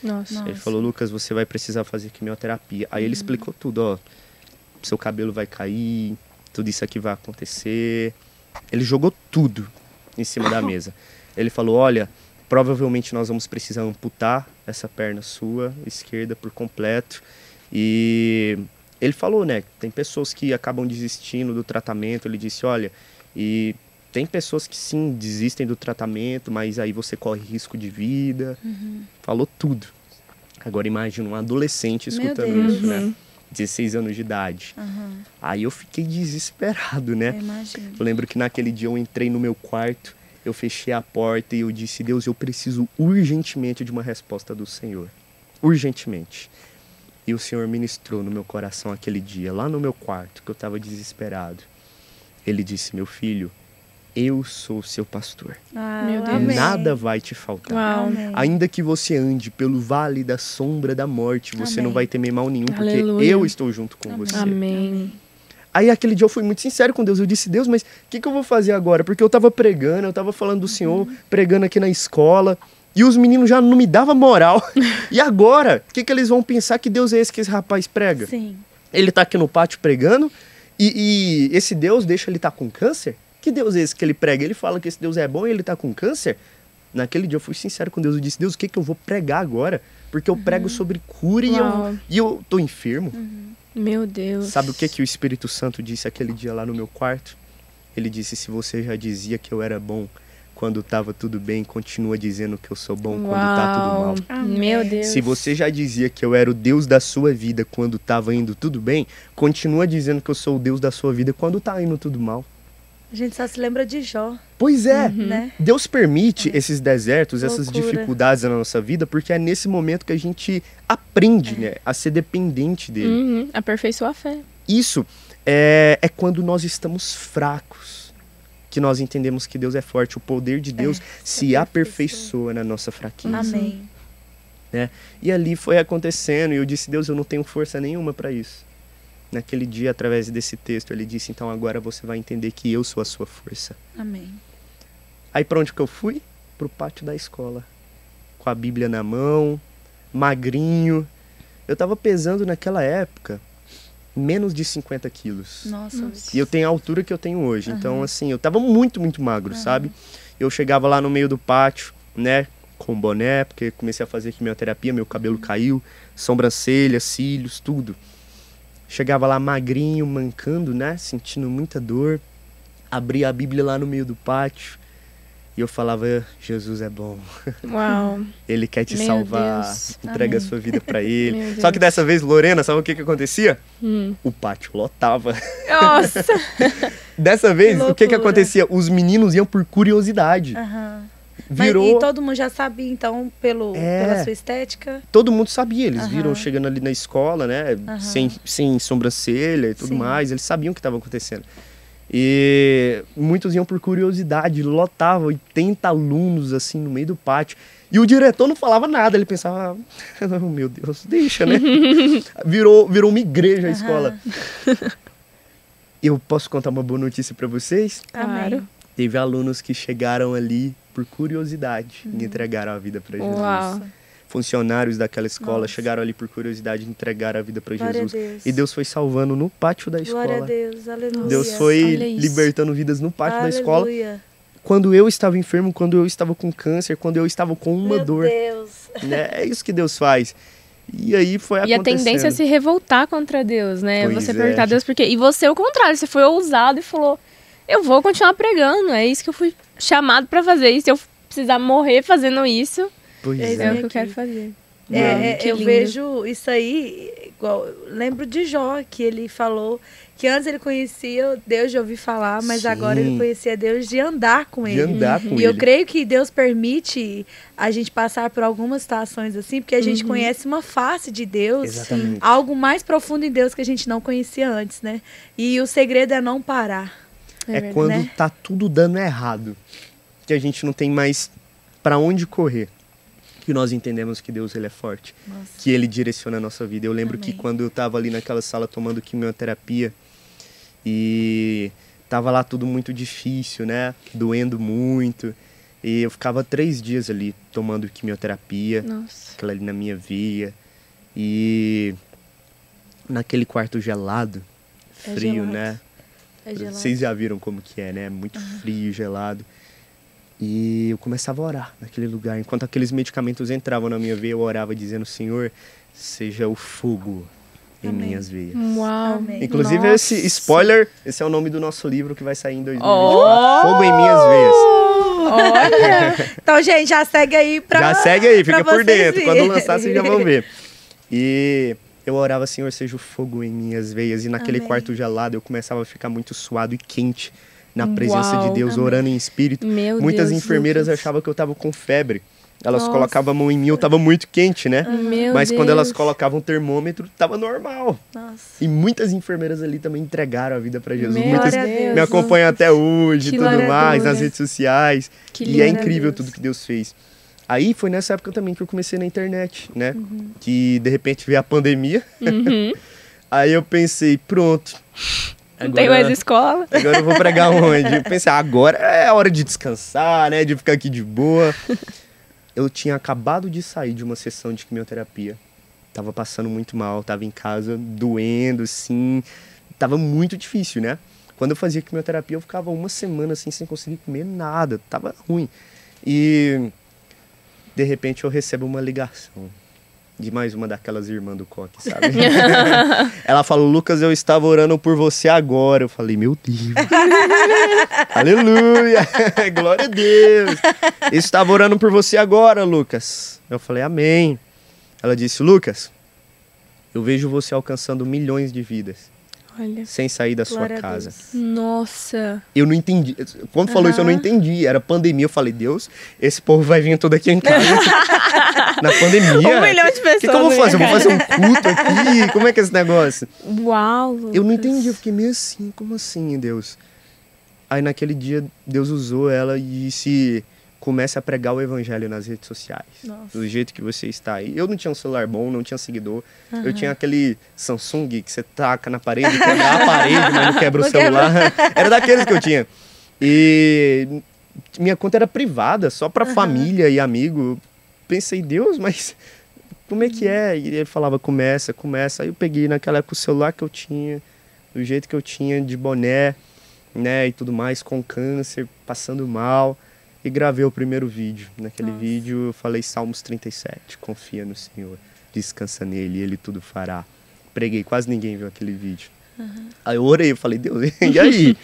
Nossa. Ele falou, Lucas, você vai precisar fazer quimioterapia. Aí ele explicou tudo, seu cabelo vai cair, tudo isso aqui vai acontecer. Ele jogou tudo em cima da mesa. Ele falou, olha, provavelmente nós vamos precisar amputar essa perna sua, esquerda, por completo. E ele falou, né, tem pessoas que acabam desistindo do tratamento. Ele disse, olha, e tem pessoas que sim, desistem do tratamento, mas aí você corre risco de vida. Falou tudo. Agora imagina um adolescente escutando isso, né? 16 anos de idade. Aí eu fiquei desesperado, né? Eu lembro que naquele dia eu entrei no meu quarto, eu fechei a porta e eu disse, Deus, eu preciso urgentemente de uma resposta do Senhor. Urgentemente. E o Senhor ministrou no meu coração aquele dia, lá no meu quarto, que eu estava desesperado. Ele disse, meu filho, eu sou seu pastor. Meu Deus. Nada vai te faltar. Ainda que você ande pelo vale da sombra da morte, você não vai temer mal nenhum, porque eu estou junto com você. Amém. Aí aquele dia eu fui muito sincero com Deus. Eu disse, Deus, mas o que eu vou fazer agora? Porque eu estava pregando, eu estava falando do Senhor, pregando aqui na escola. E os meninos já não me davam moral. E agora, o que eles vão pensar que Deus é esse que esse rapaz prega? Sim. Ele tá aqui no pátio pregando e esse Deus deixa ele estar com câncer? Que Deus é esse que ele prega? Ele fala que esse Deus é bom e ele tá com câncer? Naquele dia eu fui sincero com Deus. Eu disse, Deus, o que eu vou pregar agora? Porque eu prego sobre cura e eu tô enfermo. Meu Deus. Sabe o que o Espírito Santo disse aquele dia lá no meu quarto? Ele disse, se você já dizia que eu era bom quando tava tudo bem, continua dizendo que eu sou bom quando tá tudo mal. Meu Deus. Se você já dizia que eu era o Deus da sua vida quando tava indo tudo bem, continua dizendo que eu sou o Deus da sua vida quando tá indo tudo mal. A gente só se lembra de Jó. Pois é, né? Deus permite esses desertos, essas dificuldades na nossa vida, porque é nesse momento que a gente aprende, né, a ser dependente dele. Aperfeiçoar a fé. Isso é quando nós estamos fracos que nós entendemos que Deus é forte. O poder de Deus se aperfeiçoa na nossa fraqueza. Amém. Né? E ali foi acontecendo, e eu disse, Deus, eu não tenho força nenhuma para isso. Naquele dia, através desse texto, ele disse, então agora você vai entender que eu sou a sua força. Amém. Aí para onde que eu fui? Pro pátio da escola. Com a Bíblia na mão, magrinho. Eu tava pesando naquela época menos de 50 quilos. Nossa. E eu tenho a altura que eu tenho hoje. Então, assim, eu tava muito, muito magro, sabe? Eu chegava lá no meio do pátio, né? Com boné, porque comecei a fazer quimioterapia, meu cabelo caiu, sobrancelha, cílios, tudo. Chegava lá magrinho, mancando, né? Sentindo muita dor. Abria a Bíblia lá no meio do pátio. E eu falava, Jesus é bom. Uau. Ele quer te Meu salvar. Deus. Entrega a sua vida pra ele. Meu Só que Deus. dessa vez, Lorena, sabe o que acontecia? O pátio lotava. Nossa. Dessa vez, o que loucura. acontecia? Os meninos iam por curiosidade. Virou... E todo mundo já sabia, então, pela sua estética? Todo mundo sabia. Eles viram chegando ali na escola, né? Sem sobrancelha e tudo Sim. mais. Eles sabiam o que estava acontecendo. E muitos iam por curiosidade, lotava 80 alunos assim no meio do pátio. E o diretor não falava nada, ele pensava, oh, meu Deus, deixa, né? Virou uma igreja a escola. Eu posso contar uma boa notícia para vocês? Claro. Teve alunos que chegaram ali por curiosidade e entregaram a vida para Jesus. Uau. Funcionários daquela escola chegaram ali por curiosidade e entregaram a vida para Jesus. Deus. E Deus foi salvando no pátio da escola. Glória a Deus, aleluia. Deus foi Olha isso. libertando vidas no pátio da escola. Aleluia. Quando eu estava enfermo, quando eu estava com câncer, quando eu estava com uma Meu dor. Deus. Né? É isso que Deus faz. E aí foi E acontecendo. a tendência é se revoltar contra Deus, né? Pois Você é. perguntar a Deus por quê. E você, o contrário, você foi ousado e falou, eu vou continuar pregando, é isso que eu fui chamado pra fazer. E se eu precisar morrer fazendo isso, Pois É isso é o aqui. que eu quero fazer. Que Eu lindo. vejo isso aí, igual, lembro de Jó, que ele falou que antes ele conhecia Deus de ouvir falar, mas Sim. agora ele conhecia Deus de andar com De ele. andar com E ele. eu creio que Deus permite a gente passar por algumas situações assim, porque a gente conhece uma face de Deus, Exatamente. algo mais profundo em Deus que a gente não conhecia antes, né? E o segredo é não parar. É verdade. quando né? tá tudo dando errado, que a gente não tem mais pra onde correr, que nós entendemos que Deus ele é forte, Nossa. que ele direciona a nossa vida. Eu lembro que Amém. quando eu tava ali naquela sala tomando quimioterapia e tava lá tudo muito difícil, né? Doendo muito. E eu ficava 3 dias ali tomando quimioterapia, Nossa. aquela ali na minha veia. E naquele quarto gelado, É frio, gelado. né? É gelado. Vocês já viram como que é, né? Muito frio, gelado. E eu começava a orar naquele lugar. Enquanto aqueles medicamentos entravam na minha veia, eu orava dizendo, Senhor, seja o fogo em Amém. minhas veias. Uau. Amém. Inclusive, Nossa. esse spoiler, esse é o nome do nosso livro que vai sair em 2024. Oh! Fogo em minhas veias. Olha! Então, gente, já segue aí pra Já segue aí, fica pra por vocês dentro. verem. Quando lançar, vocês já vão ver. E eu orava, Senhor, seja o fogo em minhas veias. E naquele Amém. quarto gelado, eu começava a ficar muito suado e quente na presença Uau. de Deus, Amém. orando em espírito. Meu Muitas Deus, enfermeiras Lucas. achavam que eu tava com febre. Elas Nossa. colocavam a mão em mim, eu tava muito quente, né? Meu Mas Deus. quando elas colocavam o termômetro, tava normal. Nossa. E muitas enfermeiras ali também entregaram a vida pra Jesus. Meu Muitas Glória a Deus. me acompanham até hoje, Que tudo glória a mais, Deus. nas redes sociais. Que E lindo. é Glória a incrível Deus. tudo que Deus fez. Aí foi nessa época também que eu comecei na internet, né? Que de repente veio a pandemia. Aí eu pensei, pronto. Não tem mais escola. Agora eu vou pregar onde? Eu pensei, agora é a hora de descansar, né? De ficar aqui de boa. Eu tinha acabado de sair de uma sessão de quimioterapia. Tava passando muito mal, tava em casa doendo, assim. Tava muito difícil, né? Quando eu fazia quimioterapia, eu ficava 1 semana assim, sem conseguir comer nada. Tava ruim. E de repente eu recebo uma ligação de mais uma daquelas irmãs do coque, sabe? Ela falou, Lucas, eu estava orando por você agora. Eu falei, meu Deus. Aleluia. Glória a Deus. Eu estava orando por você agora, Lucas. Eu falei, amém. Ela disse, Lucas, eu vejo você alcançando milhões de vidas Olha. sem sair da sua Glória a casa. Deus. Nossa. Eu não entendi. Quando falou isso, eu não entendi. Era pandemia. Eu falei, Deus, esse povo vai vir todo aqui em casa. Na pandemia. 1 milhão de pessoas. O que eu vou na fazer? Eu minha vou fazer um culto aqui? Como é que é esse negócio? Uau, Lucas. Eu não entendi. Eu fiquei meio assim. Como assim, Deus? Aí naquele dia, Deus usou ela e disse, comece a pregar o evangelho nas redes sociais. Nossa. Do jeito que você está aí. Eu não tinha um celular bom, não tinha seguidor. Eu tinha aquele Samsung que você taca na parede, quebra a parede, mas não quebra o Não celular. Era daqueles que eu tinha. E minha conta era privada, só pra família e amigo. Pensei, Deus, mas como é que é? E ele falava, começa, começa. Aí eu peguei naquela época o celular que eu tinha, do jeito que eu tinha, de boné, né, e tudo mais, com câncer, passando mal. E gravei o primeiro vídeo. Naquele vídeo eu falei Salmos 37, confia no Senhor, descansa nele, ele tudo fará. Preguei, quase ninguém viu aquele vídeo. Aí eu orei, eu falei, Deus, e aí?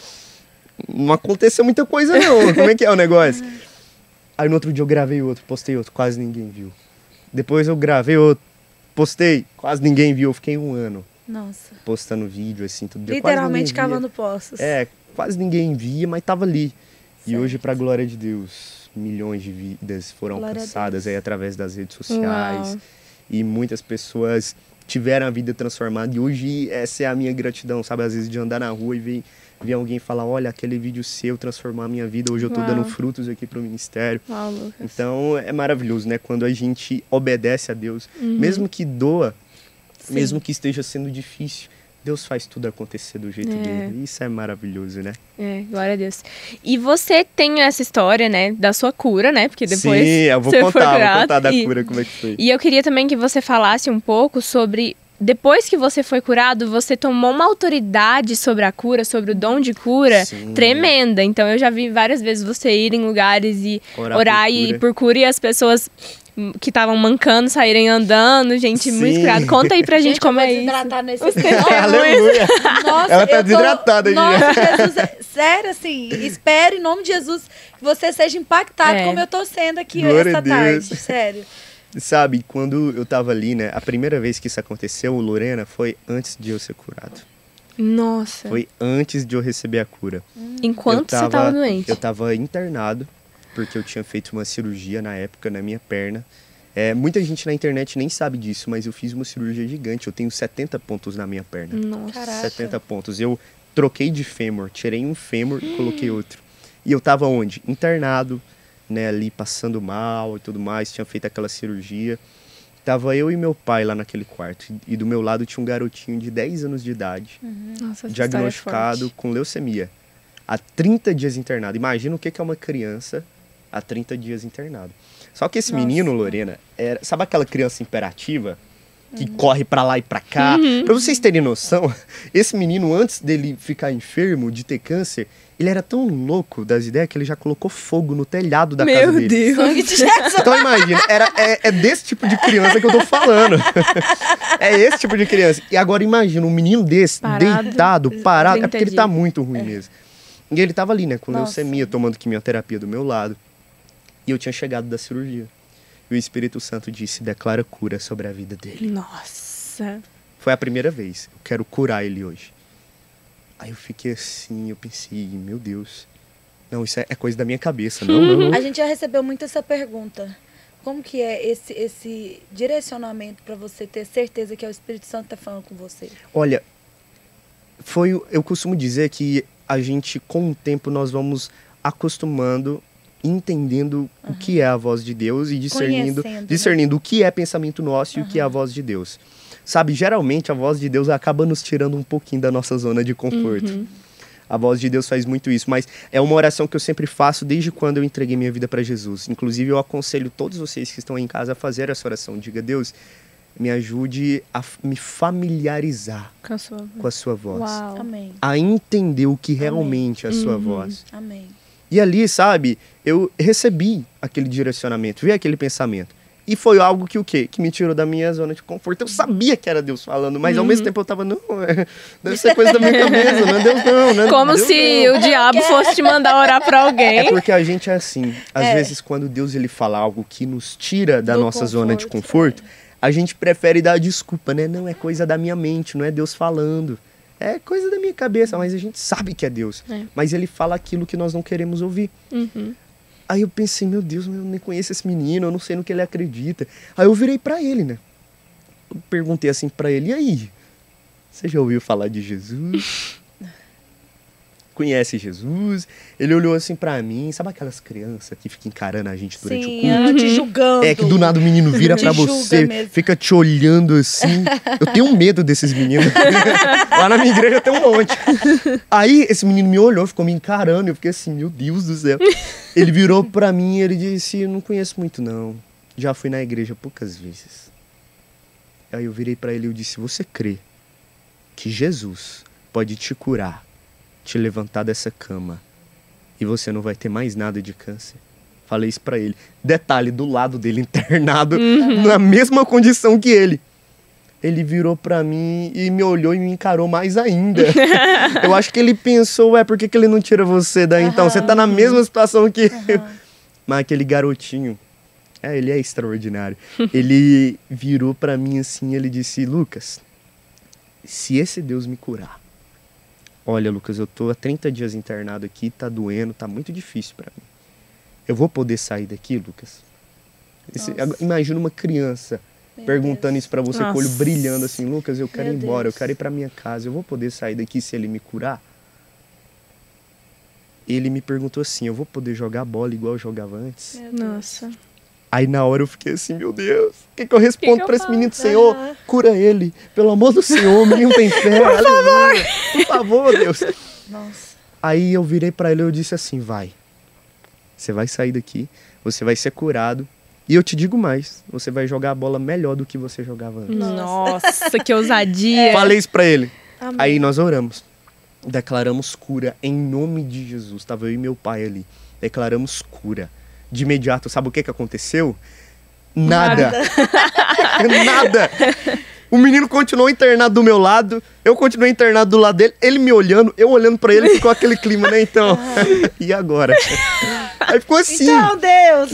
Não aconteceu muita coisa não, como é que é o negócio? Aí no outro dia eu gravei outro, postei outro, quase ninguém viu. Depois eu gravei outro, postei, quase ninguém viu, eu fiquei 1 ano Nossa. postando vídeo, assim, todo dia. Literalmente quase ninguém via. cavando poços. É, quase ninguém via, mas tava ali. E Certo. hoje, pra glória de Deus, milhões de vidas foram Glória a alcançadas Deus. aí através das redes sociais. Uau. E muitas pessoas tiveram a vida transformada. E hoje essa é a minha gratidão, sabe? Às vezes de andar na rua e ver ver alguém falar, olha, aquele vídeo seu transformou a minha vida, hoje eu tô dando frutos aqui pro ministério. Uau, Lucas. Então é maravilhoso, né? Quando a gente obedece a Deus, mesmo que doa, mesmo que esteja sendo difícil, Deus faz tudo acontecer do jeito dele. Isso é maravilhoso, né? Glória a Deus. E você tem essa história, né, da sua cura, né? Porque depois sim, eu vou contar da cura, como é que foi. E eu queria também que você falasse um pouco sobre... Depois que você foi curado, você tomou uma autoridade sobre a cura, sobre o dom de cura, tremenda. Então, eu já vi várias vezes você ir em lugares e orar por cura e as pessoas que estavam mancando saírem andando. Gente, muito curado. Conta aí pra gente como é isso. Desidratar nesse Aleluia. Nossa, ela tá desidratada. Nossa, Jesus, sério, assim, espere em nome de Jesus que você seja impactado como eu tô sendo aqui essa tarde. Sério. Sabe, quando eu tava ali, né, a primeira vez que isso aconteceu, Lorena, foi antes de eu ser curado. Nossa. Foi antes de eu receber a cura. Enquanto você tava doente? Eu tava internado, porque eu tinha feito uma cirurgia na época na minha perna. Muita gente na internet nem sabe disso, mas eu fiz uma cirurgia gigante. Eu tenho 70 pontos na minha perna. Nossa. Caraca. 70 pontos. Eu troquei de fêmur, tirei um fêmur e coloquei outro. E eu tava onde? Internado, né, ali passando mal e tudo mais, tinha feito aquela cirurgia. Tava eu e meu pai lá naquele quarto. E do meu lado tinha um garotinho de 10 anos de idade, Nossa, diagnosticado com leucemia. Há 30 dias internado. Imagina o que é uma criança há 30 dias internado. Só que esse menino, Lorena, sabe aquela criança imperativa? Que corre pra lá e pra cá? Pra vocês terem noção, esse menino, antes dele ficar enfermo, de ter câncer, ele era tão louco das ideias que ele já colocou fogo no telhado da casa dele. Meu Deus! Então imagina, é desse tipo de criança que eu tô falando. É esse tipo de criança. E agora imagina, um menino desse, deitado, parado, é porque ele tá muito ruim mesmo. E ele tava ali, né, com leucemia, tomando quimioterapia do meu lado. E eu tinha chegado da cirurgia. E o Espírito Santo disse, declara cura sobre a vida dele. Nossa! Foi a primeira vez. Eu quero curar ele hoje. Aí eu fiquei assim, eu pensei, meu Deus. Não, isso é coisa da minha cabeça. Não. A gente já recebeu muito essa pergunta. Como que é esse direcionamento para você ter certeza que é o Espírito Santo que tá falando com você? Olha, eu costumo dizer que a gente, com o tempo, nós vamos acostumando, entendendo o que é a voz de Deus e discernindo o que é pensamento nosso e o que é a voz de Deus. Sabe, geralmente a voz de Deus acaba nos tirando um pouquinho da nossa zona de conforto. A voz de Deus faz muito isso, mas é uma oração que eu sempre faço desde quando eu entreguei minha vida para Jesus. Inclusive, eu aconselho todos vocês que estão aí em casa a fazer essa oração. Diga, Deus, me ajude a me familiarizar com a sua voz. Uau. Amém. A entender o que realmente é a sua voz. Amém. E ali, sabe, eu recebi aquele direcionamento, vi aquele pensamento. E foi algo que o quê? Que me tirou da minha zona de conforto. Eu sabia que era Deus falando, mas ao mesmo tempo eu tava, não, deve ser coisa da minha cabeça, não é Deus não, né? Como Deus se não. o diabo fosse te mandar orar pra alguém. É porque a gente é assim. Às vezes, quando Deus ele fala algo que nos tira da nossa zona de conforto, a gente prefere dar desculpa, né? Não, é coisa da minha mente, não é Deus falando. É coisa da minha cabeça, mas a gente sabe que é Deus. Mas ele fala aquilo que nós não queremos ouvir. Aí eu pensei, meu Deus, eu nem conheço esse menino, eu não sei no que ele acredita. Aí eu virei pra ele, né? Eu perguntei assim pra ele, e aí? Você já ouviu falar de Jesus? Conhece Jesus? Ele olhou assim pra mim, sabe aquelas crianças que ficam encarando a gente durante o culto? Te julgando. É, que do nada o menino vira pra você, fica te olhando assim. Eu tenho medo desses meninos. Lá na minha igreja tem um monte. Aí esse menino me olhou, ficou me encarando, eu fiquei assim, meu Deus do céu. Ele virou pra mim e ele disse, não conheço muito não, já fui na igreja poucas vezes. Aí eu virei pra ele e eu disse, você crê que Jesus pode te curar, te levantar dessa cama e você não vai ter mais nada de câncer? Falei isso pra ele. Detalhe, do lado dele, internado, na mesma condição que ele. Ele virou pra mim e me olhou e me encarou mais ainda. Eu acho que ele pensou, por que ele não tira você daí então? Você tá na mesma situação que eu. Mas aquele garotinho, ele é extraordinário. Ele virou pra mim assim, ele disse, Lucas, se esse Deus me curar, olha, Lucas, eu tô há 30 dias internado aqui, tá doendo, tá muito difícil pra mim. Eu vou poder sair daqui, Lucas? Imagina uma criança perguntando isso pra você, com o olho brilhando assim, Lucas, eu quero ir embora, eu quero ir pra minha casa, eu vou poder sair daqui se ele me curar? ele me perguntou assim, eu vou poder jogar bola igual eu jogava antes? Nossa. Aí na hora eu fiquei assim, meu Deus, o que eu respondo pra esse menino? Senhor, cura ele, pelo amor do Senhor, o menino tem fé. Por favor. Por favor, Deus. Nossa. Aí eu virei pra ele e eu disse assim, vai. Você vai sair daqui, você vai ser curado. E eu te digo mais, você vai jogar a bola melhor do que você jogava antes. Nossa, que ousadia. Falei isso pra ele. Amém. Aí nós oramos. Declaramos cura em nome de Jesus. Tava eu e meu pai ali. Declaramos cura. De imediato, sabe o que aconteceu? Nada. Nada. O menino continuou internado do meu lado, eu continuei internado do lado dele, ele me olhando, eu olhando pra ele, ficou aquele clima, né? Então, e agora? Aí ficou assim. Então, Deus.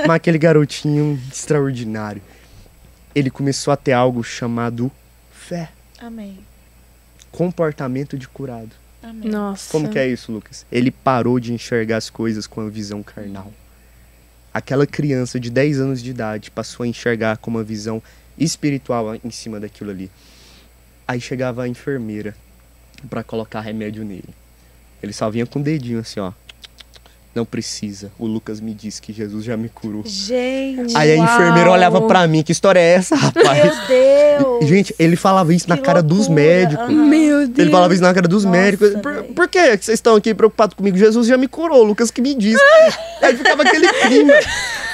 Mas aquele garotinho extraordinário, ele começou a ter algo chamado fé. Amém. Comportamento de curado. Amém. Nossa. Como que é isso, Lucas? Ele parou de enxergar as coisas com a visão carnal. Aquela criança de 10 anos de idade passou a enxergar com uma visão espiritual em cima daquilo ali. Aí chegava a enfermeira pra colocar remédio nele. Ele só vinha com o dedinho assim, ó. Não precisa. O Lucas me disse que Jesus já me curou. Gente. Aí a enfermeira olhava pra mim. Que história é essa, rapaz? Meu Deus. Gente, ele falava isso na cara dos médicos. Meu Deus. Ele falava isso na cara dos Nossa, médicos. velho. Por que vocês estão aqui preocupados comigo? Jesus já me curou, o Lucas que me disse. Aí ficava aquele clima.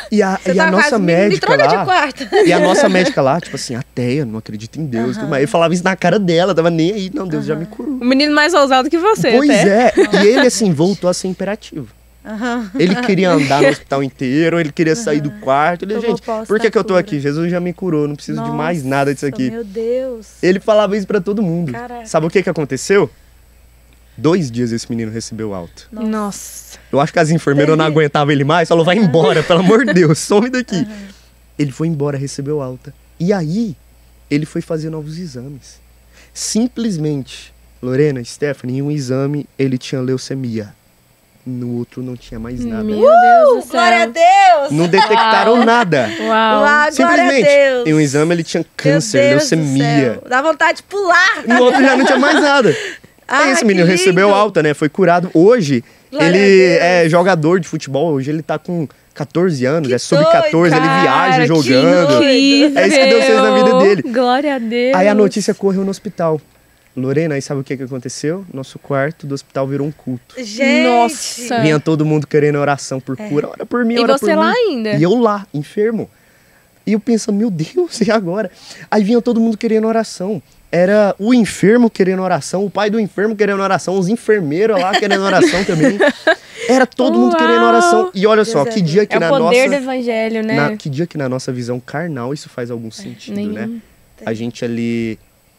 E a nossa médica lá... E a nossa médica lá, tipo assim, ateia, não acredita em Deus. Tudo mais. Ele falava isso na cara dela, tava nem aí. Não, Deus já me curou. O menino mais ousado que você, Pois até. é. E ele, assim, voltou a ser imperativo. Ele queria andar no hospital inteiro, ele queria sair do quarto. Ele, gente, por que eu tô aqui? Jesus já me curou, não preciso de mais nada disso aqui. Meu Deus. Ele falava isso pra todo mundo. Caraca. Sabe o que aconteceu? 2 dias esse menino recebeu alta. Nossa. Eu acho que as enfermeiras não aguentavam ele mais, falou, vai embora, pelo amor de Deus, some daqui. Ele foi embora, recebeu alta. E aí, ele foi fazer novos exames. Simplesmente, Lorena, Stephanie, em um exame, ele tinha leucemia. No outro não tinha mais nada. Meu Deus do céu. Glória a Deus. Não detectaram nada. Uau. Glória a Simplesmente, Deus. em um exame ele tinha câncer, Meu Deus do leucemia. céu. Dá vontade de pular. No outro já não tinha mais nada. Aí esse que menino lindo. recebeu alta, né? Foi curado. Hoje, Glória a ele Deus. é jogador de futebol. Hoje ele tá com 14 anos, Que é sub-14, ele Cara, viaja que jogando. incrível. É isso que Deus fez na vida dele. Glória a Deus. Aí a notícia correu no hospital. Lorena, aí sabe o que aconteceu? Nosso quarto do hospital virou um culto. Gente. Nossa. Vinha todo mundo querendo oração por cura. Ora por mim, E ora por você mim. lá ainda? E eu lá, enfermo. E eu pensando, meu Deus, e agora? Aí vinha todo mundo querendo oração. Era o enfermo querendo oração, o pai do enfermo querendo oração, os enfermeiros lá querendo oração também. Era todo mundo querendo oração. E olha só, que dia que É na o poder do nossa... evangelho, né? Que dia que na nossa visão carnal isso faz algum sentido, nenhum. né? A gente ali...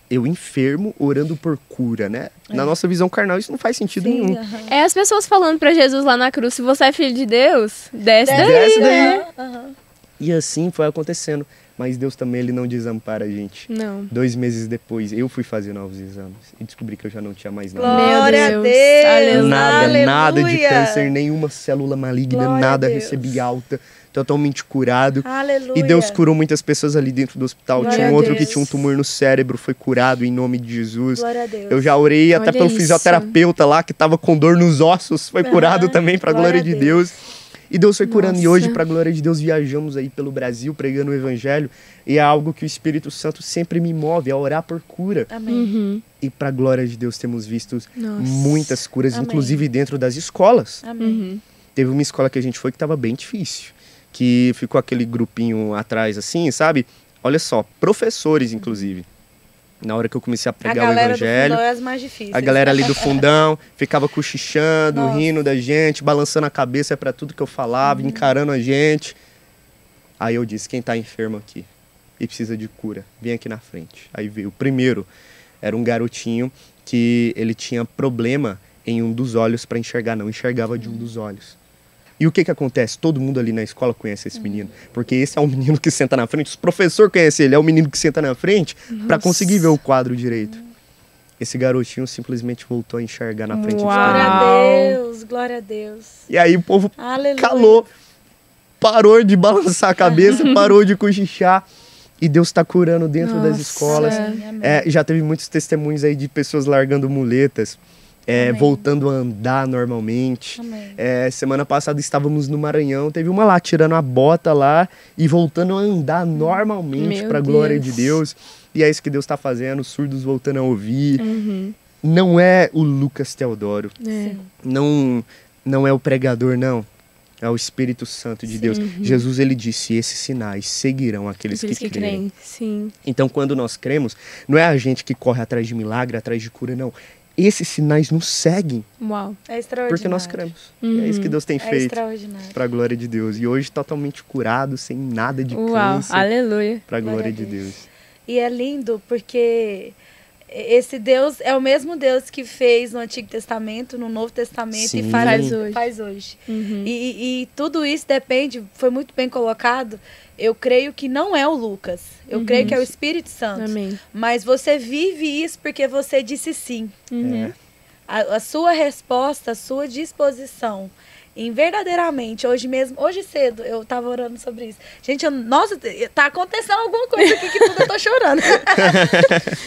Eu enfermo orando por cura, né? Na nossa visão carnal isso não faz sentido nenhum. É as pessoas falando pra Jesus lá na cruz, se você é filho de Deus, desce daí. Desce daí. Né? E assim foi acontecendo. Mas Deus também ele não desampara a gente. Não. 2 meses depois, eu fui fazer novos exames e descobri que eu já não tinha mais nada. Glória a Meu Deus. Deus. Aleluia. Nada de Aleluia. câncer, nenhuma célula maligna, Glória nada a Deus. recebi alta, totalmente curado. Aleluia. E Deus curou muitas pessoas ali dentro do hospital. Glória Tinha a um outro Deus. que tinha um tumor no cérebro, foi curado em nome de Jesus. Glória a Deus. Eu já orei até Olha pelo isso. fisioterapeuta lá, que tava com dor nos ossos, foi curado também, pra glória de Deus. E Deus foi curando. E hoje, pra glória de Deus, viajamos aí pelo Brasil, pregando o evangelho. E é algo que o Espírito Santo sempre me move, a orar por cura. Amém. E pra glória de Deus, temos visto Nossa. muitas curas, Amém. inclusive dentro das escolas. Amém. Teve uma escola que a gente foi que tava bem difícil. Que ficou aquele grupinho atrás, assim, sabe? Olha só, professores, inclusive. Na hora que eu comecei a A pregar o galera do evangelho, fundão é as mais difíceis. a galera ali do fundão ficava cochichando, Nossa. rindo da gente, balançando a cabeça pra tudo que eu falava, encarando a gente. Aí eu disse, quem tá enfermo aqui e precisa de cura, vem aqui na frente. Aí veio o primeiro, era um garotinho que ele tinha problema em um dos olhos pra enxergar, não enxergava de um dos olhos. E o que que acontece? Todo mundo ali na escola conhece esse menino. Porque esse é um menino que senta na frente, os professores conhecem ele, é o menino que senta na frente para conseguir ver o quadro direito. Esse garotinho simplesmente voltou a enxergar na frente de todo Glória mundo. a Deus, glória a Deus. E aí o povo Aleluia. calou, parou de balançar a cabeça, parou de cochichar. E Deus está curando dentro das Nossa. escolas. Amém, amém. Já teve muitos testemunhos aí de pessoas largando muletas. voltando a andar normalmente. Amém. Semana passada estávamos no Maranhão, teve uma lá tirando a bota lá e voltando a andar normalmente para a glória de Deus. E é isso que Deus está fazendo, os surdos voltando a ouvir. Não é o Lucas Teodoro, não é o pregador, não. É o Espírito Santo de Deus. Jesus, ele disse, esses sinais seguirão aqueles que creem. Sim. Então, quando nós cremos, não é a gente que corre atrás de milagre, atrás de cura, não. Esses sinais nos seguem. Uau. É extraordinário. Porque nós cremos. É isso que Deus tem feito para a glória de Deus. E hoje totalmente curado, sem nada de câncer. Aleluia. Para a glória de Deus. E é lindo porque esse Deus é o mesmo Deus que fez no Antigo Testamento, no Novo Testamento e faz hoje. E tudo isso depende, foi muito bem colocado. Eu creio que não é o Lucas. Eu creio que é o Espírito Santo. Amém. Mas você vive isso porque você disse sim. A sua resposta, a sua disposição em verdadeiramente, hoje cedo, eu tava orando sobre isso. Gente, nossa, tá acontecendo alguma coisa aqui que tudo eu tô chorando.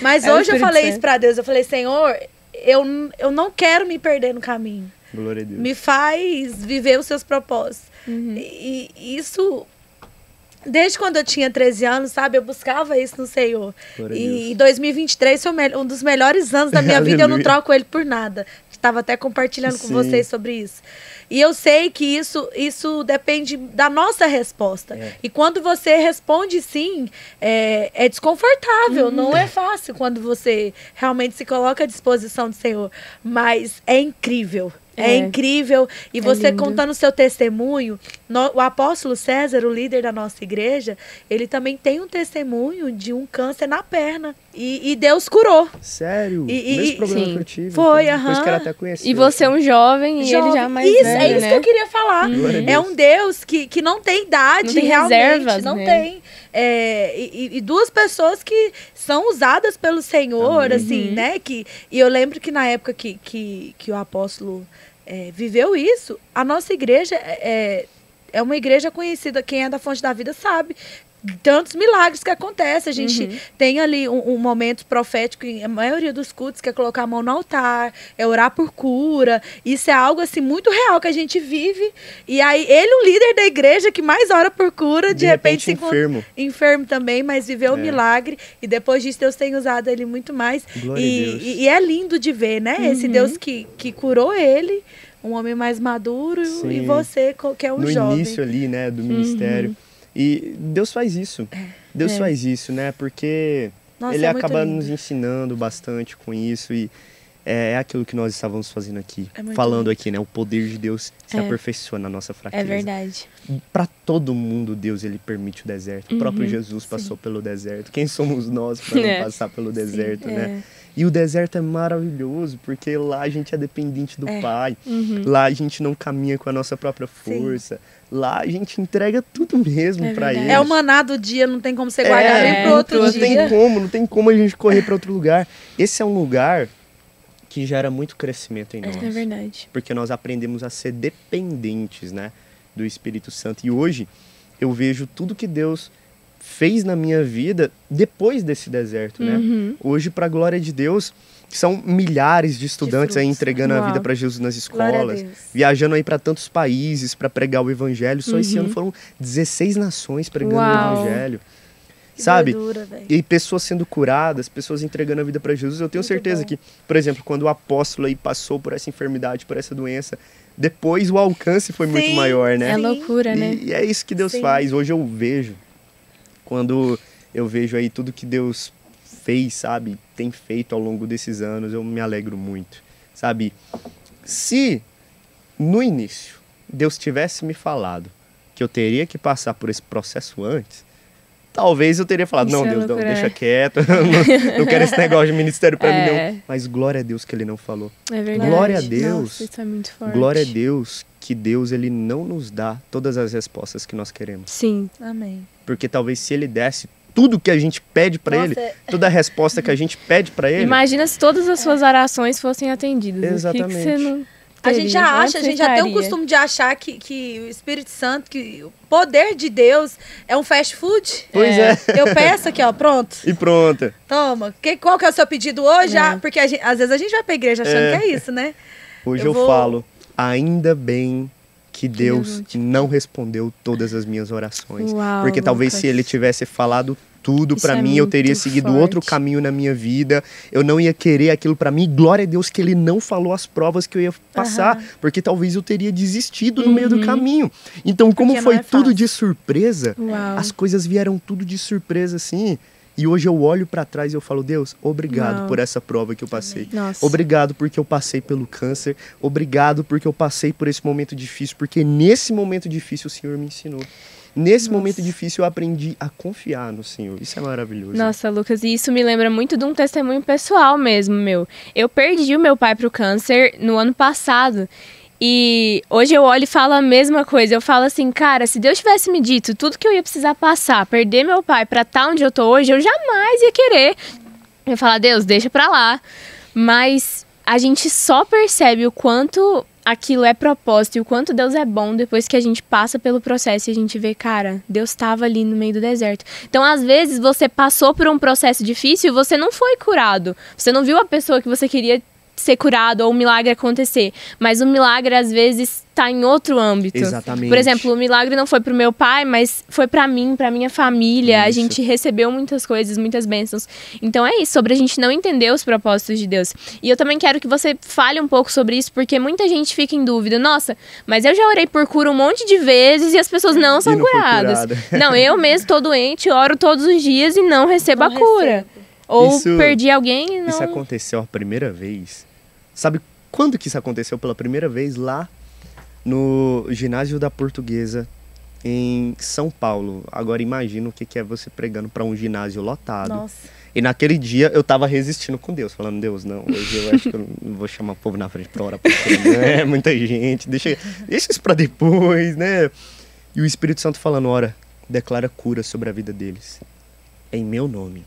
Mas hoje eu falei isso pra Deus, eu falei, Senhor, eu não quero me perder no caminho. Glória a Deus. Me faz viver os seus propósitos. E isso, desde quando eu tinha 13 anos, sabe, eu buscava isso no Senhor. E 2023 foi um dos melhores anos da minha vida, eu não troco ele por nada. Estava até compartilhando com vocês sobre isso. E eu sei que isso depende da nossa resposta. E quando você responde sim, é desconfortável, não é fácil quando você realmente se coloca à disposição do Senhor. Mas é incrível. É incrível. E você contando o seu testemunho, o apóstolo César, o líder da nossa igreja, ele também tem um testemunho de um câncer na perna. E Deus curou. Sério? Mesmo problema que eu tive. Foi, então, depois que ela até conheceu. E você é um jovem e ele já mais isso, velho, é isso que eu queria falar. É um Deus que não tem idade, não tem realmente. Reservas, não tem. E duas pessoas que são usadas pelo Senhor, assim, né? E eu lembro que na época que o apóstolo viveu isso, a nossa igreja é uma igreja conhecida, quem é da Fonte da Vida sabe, tantos milagres que acontecem. A gente tem ali um momento profético em a maioria dos cultos, que é colocar a mão no altar, é orar por cura. Isso é algo assim muito real que a gente vive. E aí ele, o líder da igreja que mais ora por cura, de repente se enfermo também, mas viveu o milagre. E depois disso Deus tem usado ele muito mais. E é lindo de ver, né? Esse Deus que curou ele, um homem mais maduro, e você que é um jovem. No início ali, né, do ministério. E Deus faz isso. Deus faz isso, né? Porque ele acaba nos ensinando bastante com isso. E é aquilo que nós estávamos fazendo aqui. Falando aqui, né? O poder de Deus se aperfeiçoa na nossa fraqueza. É verdade. Para todo mundo, Deus, ele permite o deserto. O próprio Jesus passou pelo deserto. Quem somos nós para não passar pelo deserto, né? E o deserto é maravilhoso, porque lá a gente é dependente do Pai. Lá a gente não caminha com a nossa própria força. Lá a gente entrega tudo mesmo para Ele. É o maná do dia, não tem como você guardar nem pro outro dia. Não tem como a gente correr para outro lugar. Esse é um lugar que gera muito crescimento em nós. É verdade. Porque nós aprendemos a ser dependentes, né, do Espírito Santo. E hoje eu vejo tudo que Deus fez na minha vida depois desse deserto, né? Hoje, para a glória de Deus, são milhares de estudantes aí entregando a vida para Jesus nas escolas, viajando aí para tantos países para pregar o evangelho. Só esse ano foram 16 nações pregando o evangelho. Sabe? Doidura, e pessoas sendo curadas, pessoas entregando a vida para Jesus. Eu tenho certeza que, por exemplo, quando o apóstolo aí passou por essa enfermidade, por essa doença, depois o alcance foi muito maior, né? É loucura, né? E é isso que Deus faz. Hoje eu vejo, quando eu vejo aí tudo que Deus fez, sabe, tem feito ao longo desses anos, eu me alegro muito, sabe? Se no início Deus tivesse me falado que eu teria que passar por esse processo antes, talvez eu teria falado, não, Deus, não, deixa quieto, não quero esse negócio de ministério pra mim, não. Mas glória a Deus que Ele não falou. É verdade. Glória a Deus. Nossa, isso é muito forte. Glória a Deus que Deus, Ele não nos dá todas as respostas que nós queremos. Sim. Amém. Porque talvez se Ele desse tudo que a gente pede pra Ele, toda a resposta que a gente pede pra Ele... Imagina se todas as suas orações fossem atendidas. Exatamente. Que você não... A gente já acha, a gente já tem o costume de achar que o Espírito Santo, que o poder de Deus é um fast food. Pois é. Eu peço aqui, ó, pronto. E pronta. Toma. Qual que é o seu pedido hoje? Porque às vezes a gente vai pra igreja achando que é isso, né? Hoje eu falo, ainda bem que Deus não respondeu todas as minhas orações. Uau, porque talvez se ele tivesse falado tudo pra mim, eu teria seguido outro caminho na minha vida. Eu não ia querer aquilo pra mim. Glória a Deus que ele não falou as provas que eu ia passar, porque talvez eu teria desistido no meio do caminho. Então, como foi tudo de surpresa, as coisas vieram tudo de surpresa, assim. E hoje eu olho pra trás e eu falo, Deus, obrigado por essa prova que eu passei. Obrigado porque eu passei pelo câncer. Obrigado porque eu passei por esse momento difícil. Porque nesse momento difícil o Senhor me ensinou. Nesse momento difícil eu aprendi a confiar no Senhor. Isso é maravilhoso. Nossa, Lucas, e isso me lembra muito de um testemunho pessoal mesmo, meu. Eu perdi o meu pai pro câncer no ano passado. E hoje eu olho e falo a mesma coisa. Eu falo assim, cara, se Deus tivesse me dito tudo que eu ia precisar passar, perder meu pai pra estar onde eu tô hoje, eu jamais ia querer. Eu ia falar, Deus, deixa pra lá. Mas a gente só percebe o quanto aquilo é propósito e o quanto Deus é bom depois que a gente passa pelo processo e a gente vê, cara, Deus estava ali no meio do deserto. Então, às vezes, você passou por um processo difícil e você não foi curado. Você não viu a pessoa que você queria ser curado ou um milagre acontecer. Mas o milagre, às vezes, está em outro âmbito. Exatamente. Por exemplo, o milagre não foi pro meu pai, mas foi pra mim, pra minha família. Isso. A gente recebeu muitas coisas, muitas bênçãos. Então é isso, sobre a gente não entender os propósitos de Deus. E eu também quero que você fale um pouco sobre isso, porque muita gente fica em dúvida. Nossa, mas eu já orei por cura um monte de vezes e as pessoas não são curadas. Não, eu mesmo tô doente, oro todos os dias e não recebo a cura. Ou perdi alguém e não... Isso aconteceu a primeira vez. Sabe quando que isso aconteceu pela primeira vez? Lá no ginásio da Portuguesa, em São Paulo. Agora imagina o que é você pregando para um ginásio lotado. Nossa. E naquele dia eu tava resistindo com Deus, falando, Deus, não, hoje eu acho que eu não vou chamar o povo na frente pra orar pra você, né? Muita gente, deixa isso pra depois, né? E o Espírito Santo falando, ora, declara cura sobre a vida deles. Em meu nome.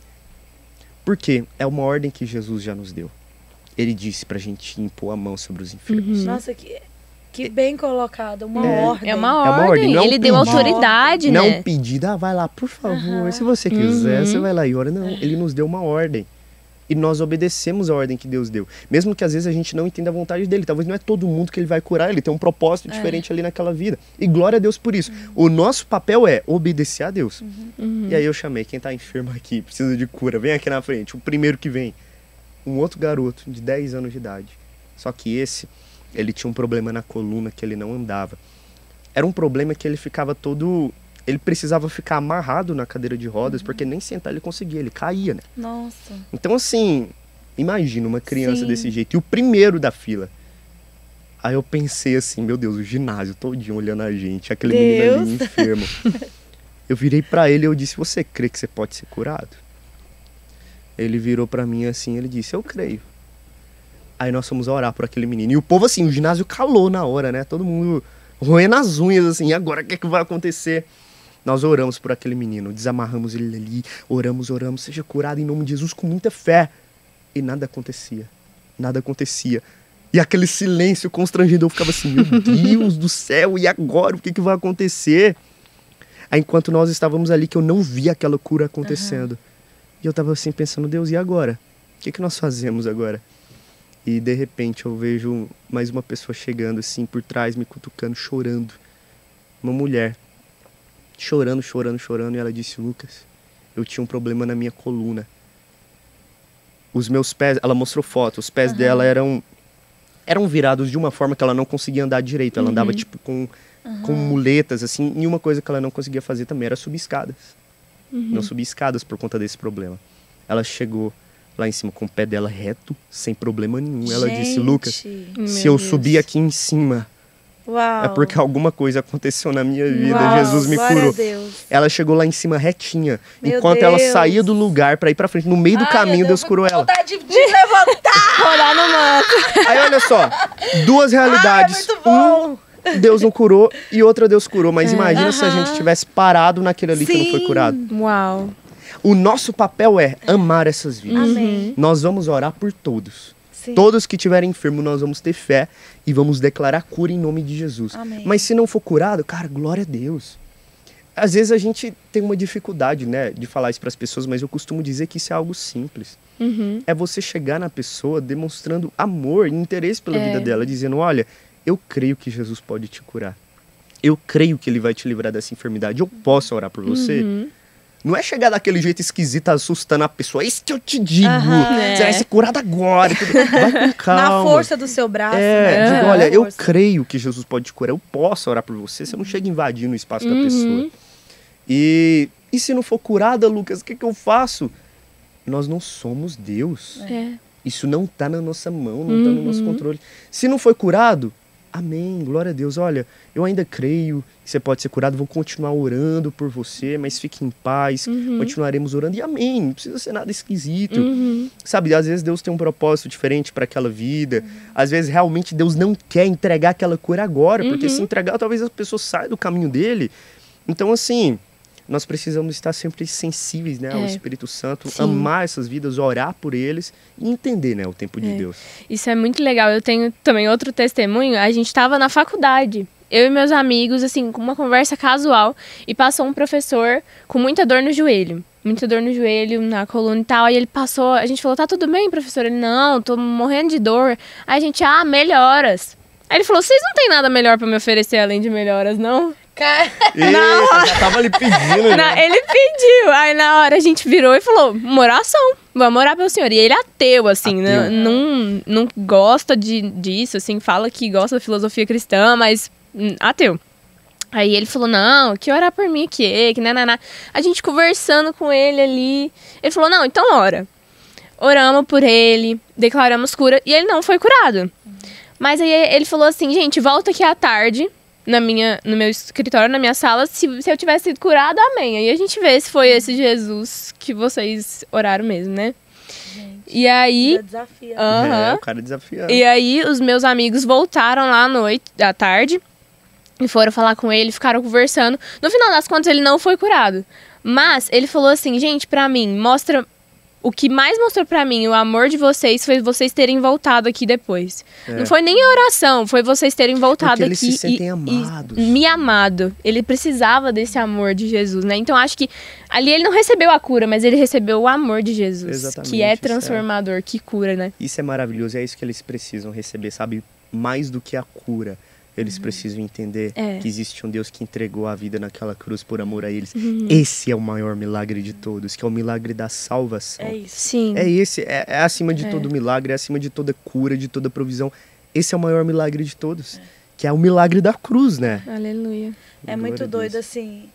Por quê? É uma ordem que Jesus já nos deu. Ele disse pra gente impor a mão sobre os enfermos. Nossa, que bem colocado, uma ordem. É uma ordem. Não é um ele deu autoridade, não né? Não é um pedido, vai lá, por favor, se você quiser, você vai lá e ora. Não, ele nos deu uma ordem. E nós obedecemos a ordem que Deus deu. Mesmo que às vezes a gente não entenda a vontade dele. Talvez não é todo mundo que ele vai curar, ele tem um propósito diferente ali naquela vida. E glória a Deus por isso. O nosso papel é obedecer a Deus. E aí eu chamei, quem tá enfermo aqui, precisa de cura, vem aqui na frente. O primeiro que vem, um outro garoto de 10 anos de idade. Só que ele tinha um problema na coluna que ele não andava. Era um problema que ele ficava todo... Ele precisava ficar amarrado na cadeira de rodas, porque nem sentar ele conseguia, ele caía, né? Nossa. Então, assim, imagina uma criança desse jeito. E o primeiro da fila. Aí eu pensei assim, meu Deus, o ginásio todinho olhando a gente, aquele menino ali enfermo. Eu virei pra ele e eu disse, você crê que você pode ser curado? Ele virou pra mim assim, ele disse, eu creio. Aí nós fomos orar por aquele menino. E o povo assim, o ginásio calou na hora, né? Todo mundo roendo as unhas assim, e agora o que é que vai acontecer? Nós oramos por aquele menino, desamarramos ele ali, oramos, seja curado em nome de Jesus com muita fé. E nada acontecia, nada acontecia. E aquele silêncio constrangedor, eu ficava assim, meu Deus do céu, e agora? O que vai acontecer? Aí enquanto nós estávamos ali, que eu não via aquela cura acontecendo. E eu estava assim pensando, Deus, e agora? O que nós fazemos agora? E de repente eu vejo mais uma pessoa chegando assim por trás, me cutucando, chorando. Uma mulher. Chorando. E ela disse, Lucas, eu tinha um problema na minha coluna. Os meus pés, ela mostrou foto, os pés dela eram virados de uma forma que ela não conseguia andar direito. Ela andava tipo com muletas, assim. E uma coisa que ela não conseguia fazer também era subir escadas. Não subir escadas por conta desse problema. Ela chegou lá em cima com o pé dela reto, sem problema nenhum. Ela disse, Lucas, se eu subir aqui em cima, é porque alguma coisa aconteceu na minha vida. Jesus me curou. Ela chegou lá em cima retinha. Enquanto ela saía do lugar pra ir pra frente, no meio do caminho, Deus curou ela. Vontade de levantar! Olhar no manto. Aí olha só, duas realidades. Muito bom. Deus não curou e outra Deus curou. Mas imagina se a gente tivesse parado naquele ali que não foi curado. Uau. O nosso papel é amar essas vidas. Amém. Nós vamos orar por todos. Todos que estiverem enfermos, nós vamos ter fé e vamos declarar cura em nome de Jesus. Amém. Mas se não for curado, cara, glória a Deus. Às vezes a gente tem uma dificuldade, né, de falar isso para as pessoas, mas eu costumo dizer que isso é algo simples. É você chegar na pessoa demonstrando amor e interesse pela vida dela, dizendo, olha, eu creio que Jesus pode te curar. Eu creio que ele vai te livrar dessa enfermidade. Eu posso orar por você? Não é chegar daquele jeito esquisito, assustando a pessoa. É isso que eu te digo. Você vai ser curado agora. Vai com calma. Na força do seu braço. Digo, olha, eu creio que Jesus pode te curar. Eu posso orar por você. Você não chega invadindo o espaço da pessoa. E se não for curada, Lucas, o que eu faço? Nós não somos Deus. Isso não está na nossa mão, não está no nosso controle. Se não foi curado, amém, glória a Deus. Olha, eu ainda creio que você pode ser curado, vou continuar orando por você, mas fique em paz, continuaremos orando. E amém, não precisa ser nada esquisito. Sabe, às vezes Deus tem um propósito diferente para aquela vida. Às vezes realmente Deus não quer entregar aquela cura agora, porque se entregar, talvez a pessoa saia do caminho dele. Então, assim, nós precisamos estar sempre sensíveis, né, ao Espírito Santo, amar essas vidas, orar por eles e entender, né, o tempo de Deus. Isso é muito legal. Eu tenho também outro testemunho. A gente estava na faculdade, eu e meus amigos, assim, com uma conversa casual, e passou um professor com muita dor no joelho. Muita dor no joelho, na coluna e tal. Aí ele passou, a gente falou, tá tudo bem, professor? Ele, não, tô morrendo de dor. Aí a gente, melhoras. Aí ele falou, vocês não tem nada melhor pra me oferecer além de melhoras, não? Eita, já tava ali pedindo, né? Ele pediu. Aí na hora a gente virou e falou, uma oração, vamos orar pelo senhor. E ele é ateu, assim, não gosta disso, assim, fala que gosta da filosofia cristã, mas ateu. Aí ele falou, não, que orar por mim, que nananá. A gente conversando com ele ali, ele falou, não, então ora. Oramos por ele, declaramos cura, e ele não foi curado. Mas aí ele falou assim, gente, volta aqui à tarde, no meu escritório, na minha sala, se eu tivesse sido curada, amém. Aí a gente vê se foi esse Jesus que vocês oraram mesmo, né? Gente, e aí... O cara desafiando. E aí os meus amigos voltaram lá à tarde e foram falar com ele, ficaram conversando. No final das contas, ele não foi curado. Mas ele falou assim, gente, pra mim, o que mais mostrou pra mim o amor de vocês foi vocês terem voltado aqui depois. Não foi nem a oração, foi vocês terem voltado eles aqui se sentem amados. E me amado. Ele precisava desse amor de Jesus, né? Então acho que ali ele não recebeu a cura, mas ele recebeu o amor de Jesus. Exatamente, que é transformador, que cura, né? Isso é maravilhoso, é isso que eles precisam receber, sabe? Mais do que a cura. Eles precisam entender que existe um Deus que entregou a vida naquela cruz por amor a eles. Esse é o maior milagre de todos, que é o milagre da salvação. É isso. Sim. É esse, é acima de todo milagre, é acima de toda cura, de toda provisão. Esse é o maior milagre de todos, que é o milagre da cruz, né? Aleluia. É muito doido, assim.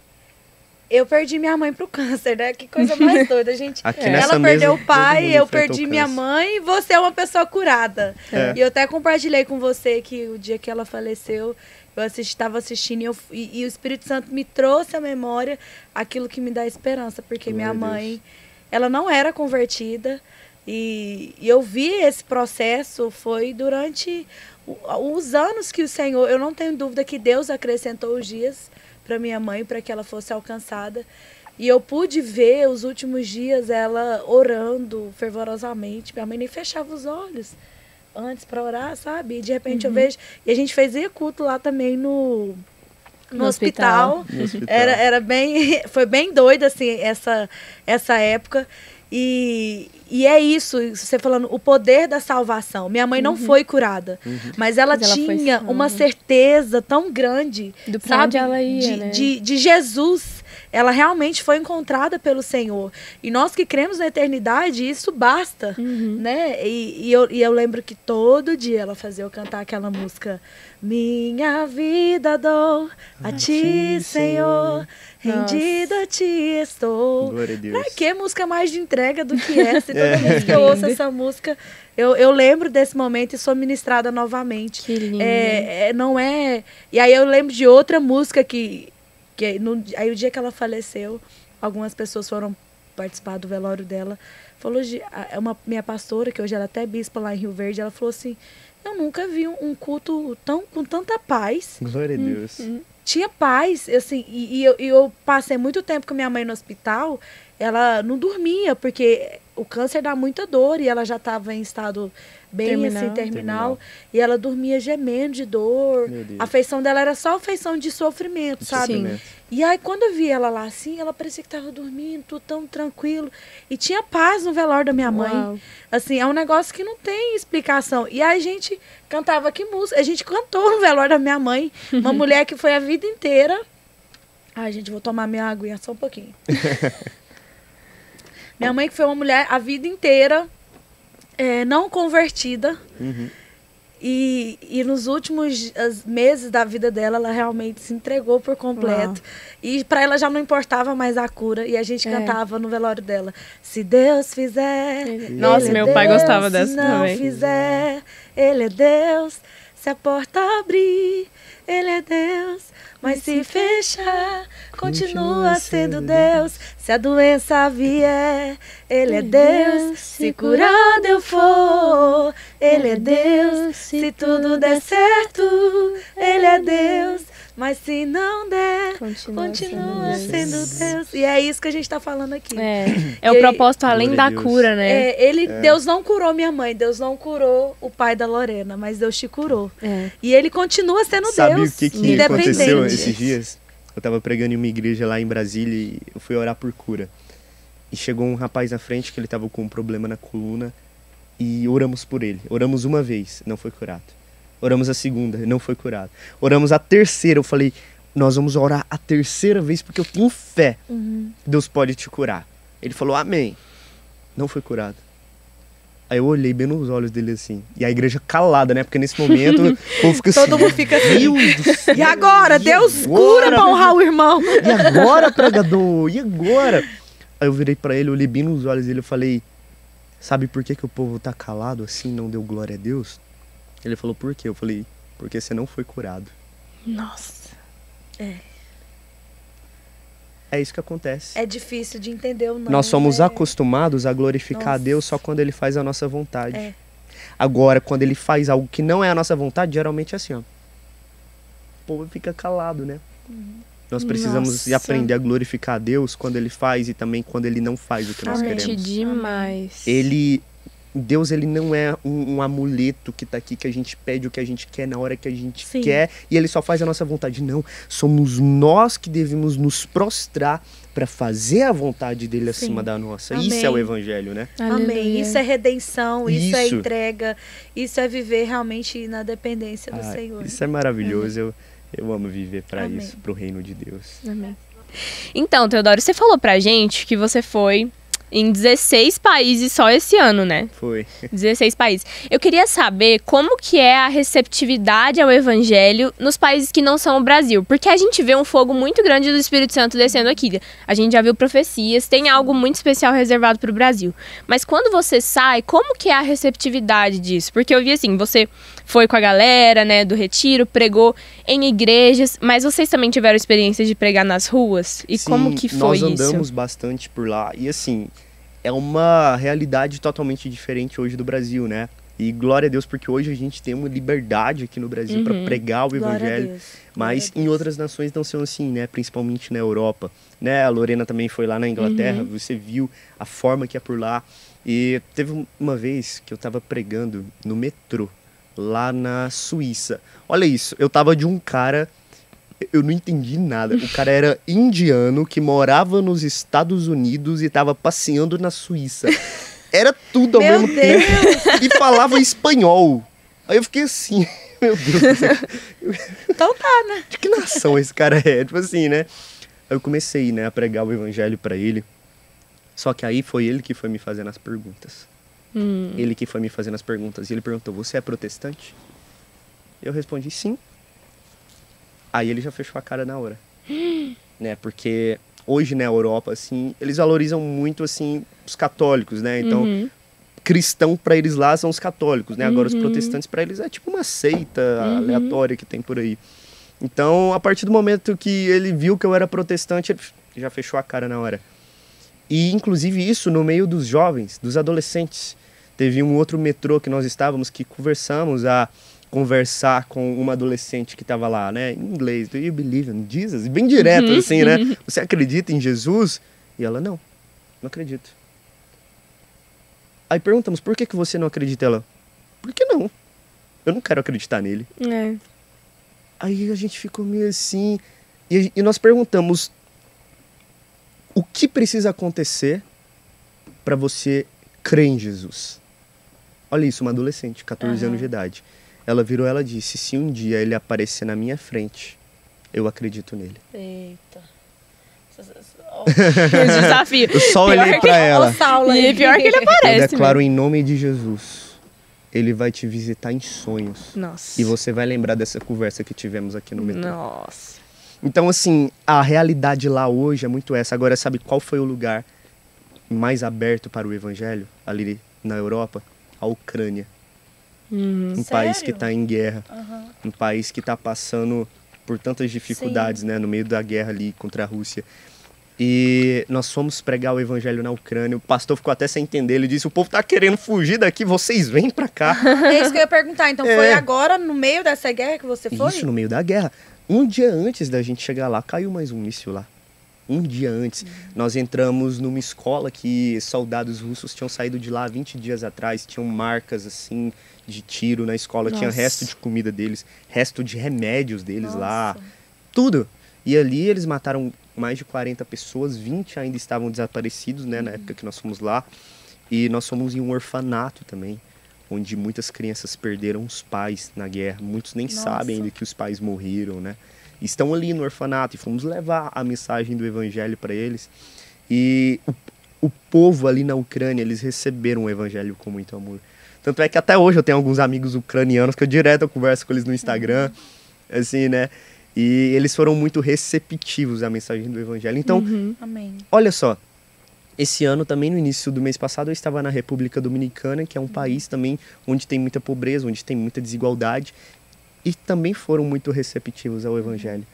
Eu perdi minha mãe pro câncer, né? Que coisa mais doida, gente. Ela perdeu o pai, eu perdi minha mãe e você é uma pessoa curada. E eu até compartilhei com você que o dia que ela faleceu, eu estava assistindo e o Espírito Santo me trouxe à memória aquilo que me dá esperança, porque minha mãe, ela não era convertida e eu vi esse processo, foi durante os anos que o Senhor, eu não tenho dúvida que Deus acrescentou os dias para minha mãe, para que ela fosse alcançada. E eu pude ver os últimos dias ela orando fervorosamente. Minha mãe nem fechava os olhos antes para orar, sabe? E de repente eu vejo... E a gente fazia culto lá também no hospital. Era bem... Foi bem doido, assim, essa época. E é isso, você falando, o poder da salvação. Minha mãe não foi curada, mas ela tinha uma certeza tão grande, do pra sabe, onde ela ia, né? de Jesus. Ela realmente foi encontrada pelo Senhor. E nós que cremos na eternidade, isso basta, né? E eu lembro que todo dia ela fazia eu cantar aquela música. Minha vida dou a ti, Senhor. Rendida a ti estou. Glória a Deus. Pra que música mais de entrega do que essa? E toda vez que eu ouço essa música, eu lembro desse momento e sou ministrada novamente. Que lindo. Não é... E aí eu lembro de outra música aí o dia que ela faleceu, algumas pessoas foram participar do velório dela. Falou minha pastora, que hoje ela é até bispa lá em Rio Verde, ela falou assim, eu nunca vi um culto com tanta paz. Glória a Deus. Tinha paz, assim, e eu passei muito tempo com minha mãe no hospital, ela não dormia, porque o câncer dá muita dor e ela já estava em estado bem terminal. E ela dormia gemendo de dor. A feição dela era só a feição de sofrimento, sabe? Sim. E aí, quando eu vi ela lá assim, ela parecia que estava dormindo, tudo tão tranquilo. E tinha paz no velório da minha mãe. Uau. Assim, é um negócio que não tem explicação. E aí a gente cantava que música? A gente cantou no velório da minha mãe. Uma mulher que foi a vida inteira. Ai, gente, vou tomar minha aguinha só um pouquinho. Minha mãe que foi uma mulher a vida inteira não convertida. E nos últimos meses da vida dela, ela realmente se entregou por completo. Uau. E para ela já não importava mais a cura. E a gente cantava no velório dela. Se Deus fizer, nossa, meu Deus, pai gostava dessa também. Se não fizer, Ele é Deus. Se a porta abrir, Ele é Deus. Mas se fechar, continua sendo Deus. Se a doença vier, Ele é Deus. Se curado eu for, Ele é Deus. Se tudo der certo, Ele é Deus. Mas se não der, continua sendo Deus. E é isso que a gente está falando aqui. É o propósito além da cura, né? Deus não curou minha mãe, Deus não curou o pai da Lorena, mas Deus te curou. E ele continua sendo Deus. Sabe o que aconteceu esses dias? Eu estava pregando em uma igreja lá em Brasília e eu fui orar por cura. E chegou um rapaz na frente que ele estava com um problema na coluna e oramos por ele. Oramos uma vez, não foi curado. Oramos a segunda, não foi curado. Oramos a terceira, eu falei, nós vamos orar a terceira vez porque eu tenho fé. Deus pode te curar. Ele falou, amém. Não foi curado. Aí eu olhei bem nos olhos dele assim. E a igreja calada, né? Porque nesse momento o povo fica assim. Todo mundo fica assim. Deus do céu, e agora? Deus cura pra honrar o irmão. E agora, pregador? E agora? Aí eu virei pra ele, olhei bem nos olhos dele e falei, sabe por que o povo tá calado assim, não deu glória a Deus? Ele falou, por quê? Eu falei, porque você não foi curado. Nossa. É isso que acontece. É difícil de entender o não. Nós somos acostumados a glorificar a Deus só quando Ele faz a nossa vontade. Agora, quando Ele faz algo que não é a nossa vontade, geralmente é assim, ó. O povo fica calado, né? Nós precisamos aprender a glorificar a Deus quando Ele faz e também quando Ele não faz o que nós queremos. Demais. Deus, ele não é um amuleto que tá aqui, que a gente pede o que a gente quer na hora que a gente quer e ele só faz a nossa vontade. Não, somos nós que devemos nos prostrar para fazer a vontade dele acima da nossa. Amém. Isso é o evangelho, né? Amém. Isso é redenção, isso é entrega, isso é viver realmente na dependência do Senhor. Isso é maravilhoso, eu amo viver para isso, pro reino de Deus. Amém. Então, Teodoro, você falou pra gente que você foi em 16 países só esse ano, né? Foi. 16 países. Eu queria saber como que é a receptividade ao evangelho nos países que não são o Brasil. Porque a gente vê um fogo muito grande do Espírito Santo descendo aqui. A gente já viu profecias, tem algo muito especial reservado para o Brasil. Mas quando você sai, como que é a receptividade disso? Porque eu vi assim, você foi com a galera, né, do retiro, pregou em igrejas, mas vocês também tiveram experiência de pregar nas ruas? E como que foi isso? Nós andamos bastante por lá. E assim, é uma realidade totalmente diferente hoje do Brasil, né? E glória a Deus, porque hoje a gente tem uma liberdade aqui no Brasil para pregar o evangelho. Mas em outras nações não são assim, né? Principalmente na Europa, né? A Lorena também foi lá na Inglaterra, você viu a forma que é por lá. E teve uma vez que eu tava pregando no metrô, lá na Suíça. Olha isso, eu tava de um cara... Eu não entendi nada. O cara era indiano que morava nos Estados Unidos e tava passeando na Suíça. Era tudo ao mesmo tempo. E falava espanhol. Aí eu fiquei assim, meu Deus do céu. Então tá, né? De que nação esse cara é? Tipo assim, né? Aí eu comecei, né, a pregar o evangelho pra ele. Só que aí foi ele que foi me fazendo as perguntas. Ele que foi me fazendo as perguntas. E ele perguntou, você é protestante? Eu respondi, sim. Aí ele já fechou a cara na hora, né? Porque hoje na Europa, assim, eles valorizam muito, assim, os católicos, né? Então, cristão para eles lá são os católicos, né? Agora os protestantes para eles é tipo uma seita aleatória que tem por aí. Então, a partir do momento que ele viu que eu era protestante, ele já fechou a cara na hora. E, inclusive, isso no meio dos jovens, dos adolescentes. Teve um outro metrô que nós estávamos que conversamos a conversar com uma adolescente que estava lá, né, em inglês, do you believe in Jesus? Bem direto, assim, né, você acredita em Jesus? E ela, não acredito. Aí perguntamos, por que você não acredita? Ela, por que não? Eu não quero acreditar nele. Aí a gente ficou meio assim, e nós perguntamos, o que precisa acontecer para você crer em Jesus? Olha isso, uma adolescente, 14 anos de idade. Ela virou, ela disse, se um dia ele aparecer na minha frente, eu acredito nele. Eita. Desafio. Eu só olhei pra ela. E pior que ele aparece. Eu declaro em nome de Jesus, ele vai te visitar em sonhos. Nossa. E você vai lembrar dessa conversa que tivemos aqui no metrô. Nossa. Então, assim, a realidade lá hoje é muito essa. Agora, sabe qual foi o lugar mais aberto para o evangelho ali na Europa? A Ucrânia. Um país que está em guerra. Um país que está passando por tantas dificuldades, né? No meio da guerra ali contra a Rússia. E nós fomos pregar o evangelho na Ucrânia. O pastor ficou até sem entender. Ele disse, o povo tá querendo fugir daqui, vocês vêm pra cá. É isso que eu ia perguntar. Então foi agora, no meio dessa guerra que você foi? Isso, no meio da guerra. Um dia antes da gente chegar lá, caiu mais um míssil lá. Um dia antes. Nós entramos numa escola que soldados russos tinham saído de lá 20 dias atrás. Tinham marcas, assim, de tiro na escola. Nossa. Tinha resto de comida deles, resto de remédios deles lá. Tudo. E ali eles mataram mais de 40 pessoas, 20 ainda estavam desaparecidos, né, na época que nós fomos lá. E nós fomos em um orfanato também, onde muitas crianças perderam os pais na guerra. Muitos nem sabem ainda que os pais morreram, né? Estão ali no orfanato e fomos levar a mensagem do evangelho para eles. E o povo ali na Ucrânia, eles receberam o evangelho com muito amor. Tanto é que até hoje eu tenho alguns amigos ucranianos que eu direto converso com eles no Instagram, assim, né? E eles foram muito receptivos à mensagem do evangelho. Então, olha só, esse ano também, no início do mês passado, eu estava na República Dominicana, que é um país também onde tem muita pobreza, onde tem muita desigualdade, e também foram muito receptivos ao evangelho.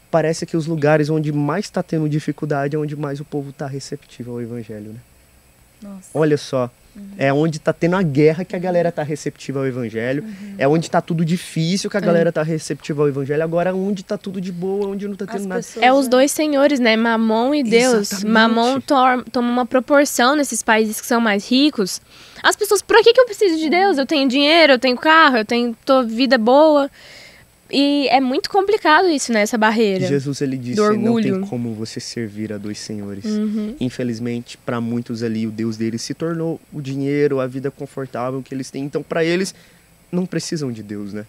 Parece que os lugares onde mais está tendo dificuldade é onde mais o povo está receptivo ao evangelho, né? Nossa. Olha só. É onde tá tendo a guerra que a galera tá receptiva ao evangelho. É onde tá tudo difícil que a galera tá receptiva ao evangelho. Agora, onde tá tudo de boa, onde não tá tendo nada. É os dois senhores, né? Mamon e Deus. Exatamente. Mamon toma uma proporção nesses países que são mais ricos. As pessoas, por que eu preciso de Deus? Eu tenho dinheiro, eu tenho carro, eu tenho vida boa. E é muito complicado isso, né? Essa barreira. Jesus, ele disse, não tem como você servir a dois senhores. Infelizmente, para muitos ali, o Deus deles se tornou o dinheiro, a vida confortável que eles têm. Então, para eles, não precisam de Deus, né?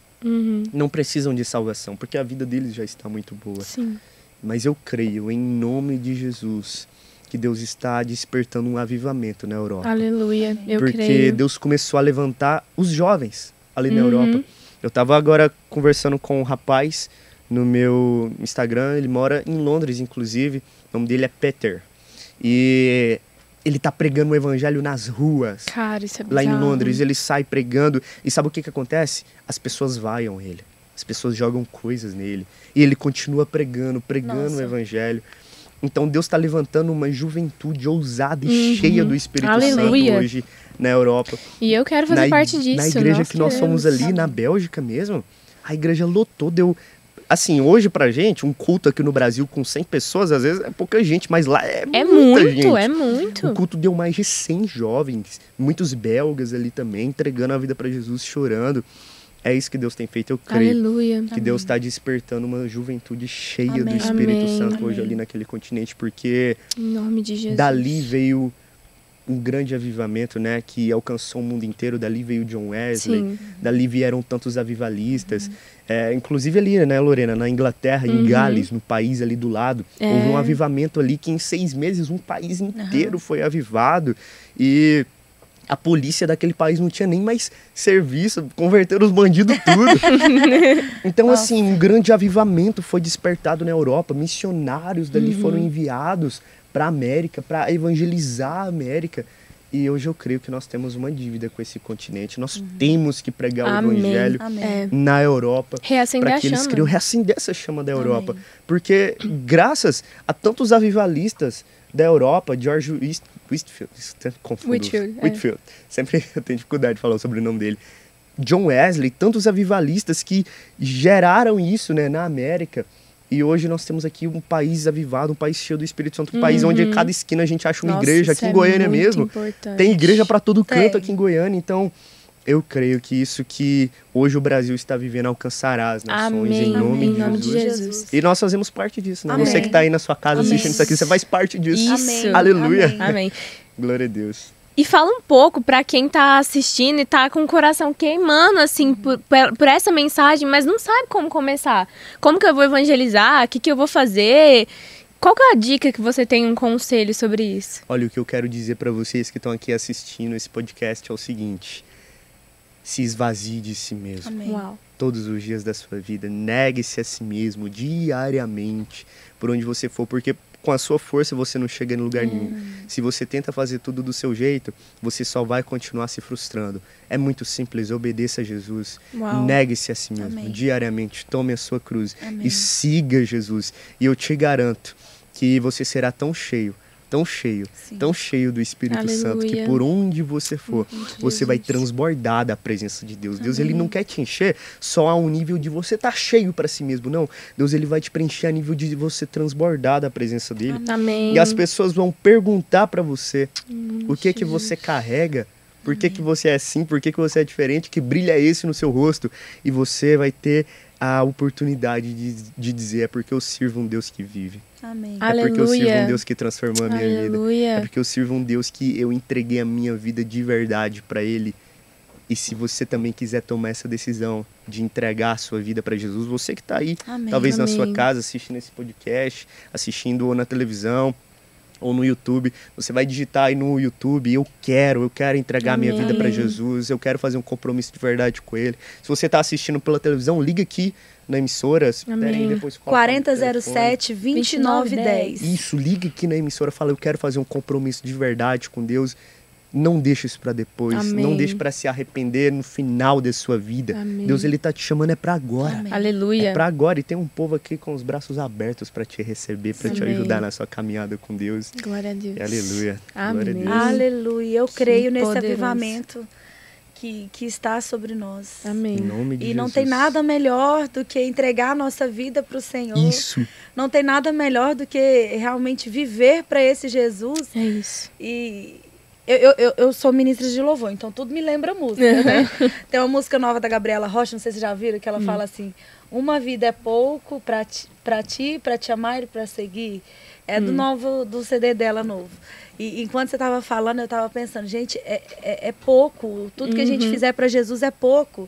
Não precisam de salvação, porque a vida deles já está muito boa. Sim. Mas eu creio, em nome de Jesus, que Deus está despertando um avivamento na Europa. Aleluia, eu creio. Porque Deus começou a levantar os jovens ali na Europa. Eu tava agora conversando com um rapaz no meu Instagram, ele mora em Londres, inclusive, o nome dele é Peter. E ele tá pregando o evangelho nas ruas. Cara, isso é bizarro. Lá em Londres, ele sai pregando. E sabe o que acontece? As pessoas vaiam ele. As pessoas jogam coisas nele. E ele continua pregando o evangelho. Então Deus está levantando uma juventude ousada e cheia do Espírito Santo hoje na Europa. E eu quero fazer parte disso. Na igreja que nós fomos ali, na Bélgica mesmo, a igreja lotou, deu... Assim, hoje pra gente, um culto aqui no Brasil com 100 pessoas, às vezes é pouca gente, mas lá é muita gente. É muito. O culto deu mais de 100 jovens, muitos belgas ali também, entregando a vida pra Jesus, chorando. É isso que Deus tem feito, eu creio. Aleluia. Que Deus está despertando uma juventude cheia do Espírito Santo hoje ali naquele continente, porque em nome de Jesus. Dali veio um grande avivamento, né, que alcançou o mundo inteiro. Dali veio John Wesley, dali vieram tantos avivalistas. Inclusive ali, né, Lorena, na Inglaterra, em Gales, no país ali do lado, houve um avivamento ali que em 6 meses um país inteiro foi avivado. E a polícia daquele país não tinha nem mais serviço, converteram os bandidos tudo. Então, assim, um grande avivamento foi despertado na Europa. Missionários dali foram enviados para a América, para evangelizar a América. E hoje eu creio que nós temos uma dívida com esse continente. Nós temos que pregar o evangelho na Europa. Reacender a chama. Eles queriam reacender essa chama da Europa. Porque graças a tantos avivalistas da Europa, George Whitefield. Sempre eu tenho dificuldade de falar o sobrenome dele. John Wesley, tantos avivalistas que geraram isso, né, na América. E hoje nós temos aqui um país avivado, um país cheio do Espírito Santo, um país onde em cada esquina a gente acha uma igreja. Aqui em Goiânia mesmo, tem igreja para todo canto aqui em Goiânia. Então, eu creio que isso que hoje o Brasil está vivendo alcançará as nações em nome de Jesus. E nós fazemos parte disso, né? Você que está aí na sua casa assistindo isso aqui, você faz parte disso. Isso. Aleluia. Amém. Glória a Deus. E fala um pouco pra quem tá assistindo e tá com o coração queimando, assim, por essa mensagem, mas não sabe como começar. Como que eu vou evangelizar? O que eu vou fazer? Qual que é a dica que você tem, um conselho sobre isso? Olha, o que eu quero dizer pra vocês que estão aqui assistindo esse podcast é o seguinte: se esvazie de si mesmo. Amém. Uau. Todos os dias da sua vida, negue-se a si mesmo diariamente, por onde você for, porque com a sua força você não chega em lugar nenhum. Se você tenta fazer tudo do seu jeito, você só vai continuar se frustrando. É muito simples, obedeça a Jesus. Uau. Negue-se a si mesmo diariamente, tome a sua cruz e siga Jesus. E eu te garanto que você será tão cheio do Espírito Santo, que por onde você for, você vai transbordar da presença de Deus. Deus, ele não quer te encher só a um nível de você estar cheio para si mesmo, não. Deus, ele vai te preencher a nível de você transbordar da presença dele. Amém. E as pessoas vão perguntar para você o que você carrega, por que você é assim, por que você é diferente, que brilho é esse no seu rosto. E você vai ter a oportunidade de dizer: é porque eu sirvo um Deus que vive. Amém. É porque eu sirvo um Deus que transformou a minha Aleluia. vida. É porque eu sirvo um Deus que eu entreguei a minha vida de verdade para Ele. E se você também quiser tomar essa decisão de entregar a sua vida para Jesus, você que está aí, talvez na sua casa, assistindo esse podcast, assistindo ou na televisão, ou no YouTube, você vai digitar aí no YouTube: eu quero entregar minha vida para Jesus, eu quero fazer um compromisso de verdade com Ele. Se você está assistindo pela televisão, liga aqui na emissora, depois 4007-2910. Isso, liga aqui na emissora, fala: eu quero fazer um compromisso de verdade com Deus. Não deixe isso para depois. Amém. Não deixe para se arrepender no final da sua vida. Amém. Deus, ele tá te chamando, é para agora. Amém. Aleluia. É para agora. E tem um povo aqui com os braços abertos para te receber, para te Amém. ajudar na sua caminhada com Deus. Glória a Deus. E aleluia. Amém. Glória a Deus. Aleluia. Eu creio nesse poderoso. avivamento que está sobre nós. Amém. Em nome de E Jesus. não tem nada melhor do que entregar a nossa vida para o Senhor. Isso. Não tem nada melhor do que realmente viver para esse Jesus. É isso. E eu sou ministra de louvor, então tudo me lembra música, né? Tem uma música nova da Gabriela Rocha, não sei se vocês já viram, que ela fala assim: uma vida é pouco para te amar e para seguir. É do CD dela novo. E enquanto você estava falando, eu estava pensando: gente, é pouco. Tudo que a gente fizer para Jesus é pouco.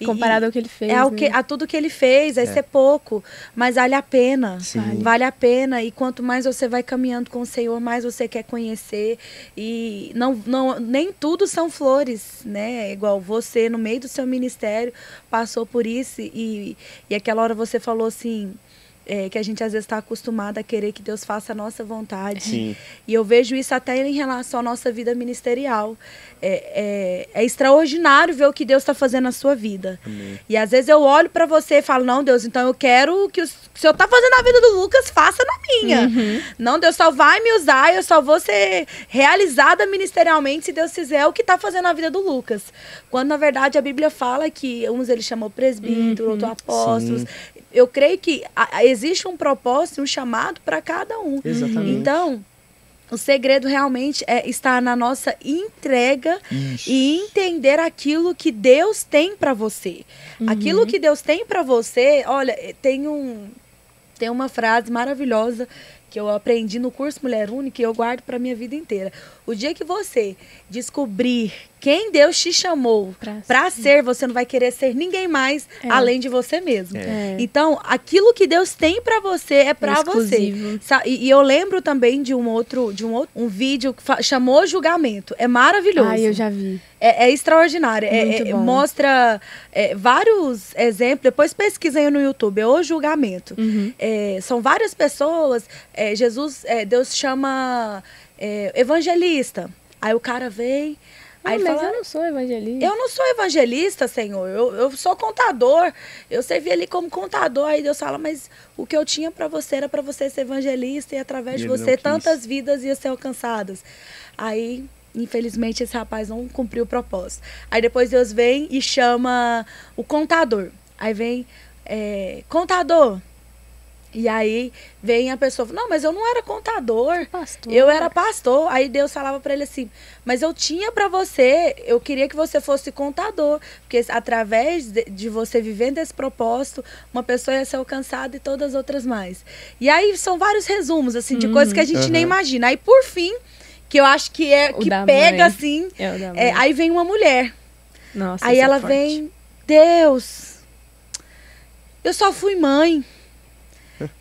Comparado ao que ele fez. A tudo que ele fez, vai ser pouco. Mas vale a pena. Vale a pena. E quanto mais você vai caminhando com o Senhor, mais você quer conhecer. E nem tudo são flores, né? Igual você, no meio do seu ministério, passou por isso. E aquela hora você falou assim: que a gente às vezes está acostumado a querer que Deus faça a nossa vontade. Sim. E eu vejo isso até em relação à nossa vida ministerial. É extraordinário ver o que Deus está fazendo na sua vida. Amém. E às vezes eu olho para você e falo: não, Deus, então eu quero que o Senhor está fazendo na vida do Lucas, faça na minha. Não, Deus só vai me usar, eu só vou ser realizada ministerialmente se Deus fizer o que está fazendo na vida do Lucas. Quando na verdade a Bíblia fala que uns ele chamou presbítero, outros apóstolos. Sim. Eu creio que existe um propósito, um chamado para cada um. Exatamente. Então, o segredo realmente é estar na nossa entrega. Isso. E entender aquilo que Deus tem para você. Aquilo que Deus tem para você, olha, tem uma frase maravilhosa que eu aprendi no curso Mulher Única e eu guardo para minha vida inteira. O dia que você descobrir quem Deus te chamou para ser, você não vai querer ser ninguém mais além de você mesmo. Então, aquilo que Deus tem para você é para você. E eu lembro também de um vídeo que chamou Julgamento. É maravilhoso. Ai, eu já vi. É extraordinário. Mostra vários exemplos. Depois pesquisem no YouTube. É O Julgamento. São várias pessoas. Deus chama evangelista. Aí o cara vem. Aí mas fala, eu não sou evangelista. Eu não sou evangelista, Senhor. Eu sou contador. Eu servi ali como contador. Aí Deus fala: mas o que eu tinha para você era para você ser evangelista. E através de você tantas vidas iam ser alcançadas. Aí, infelizmente, esse rapaz não cumpriu o propósito. Aí depois Deus vem e chama o contador. Aí vem, contador, E aí vem a pessoa, não, mas eu não era contador, Pastor. eu era pastor. Aí Deus falava para ele assim, mas eu tinha para você, eu queria que você fosse contador, porque através de você vivendo esse propósito, uma pessoa ia ser alcançada e todas as outras mais. E aí são vários resumos, assim, de coisas que a gente nem imagina. Aí por fim, que eu acho que é que pega, assim, aí vem uma mulher. Nossa, aí ela vem, Deus, eu só fui mãe.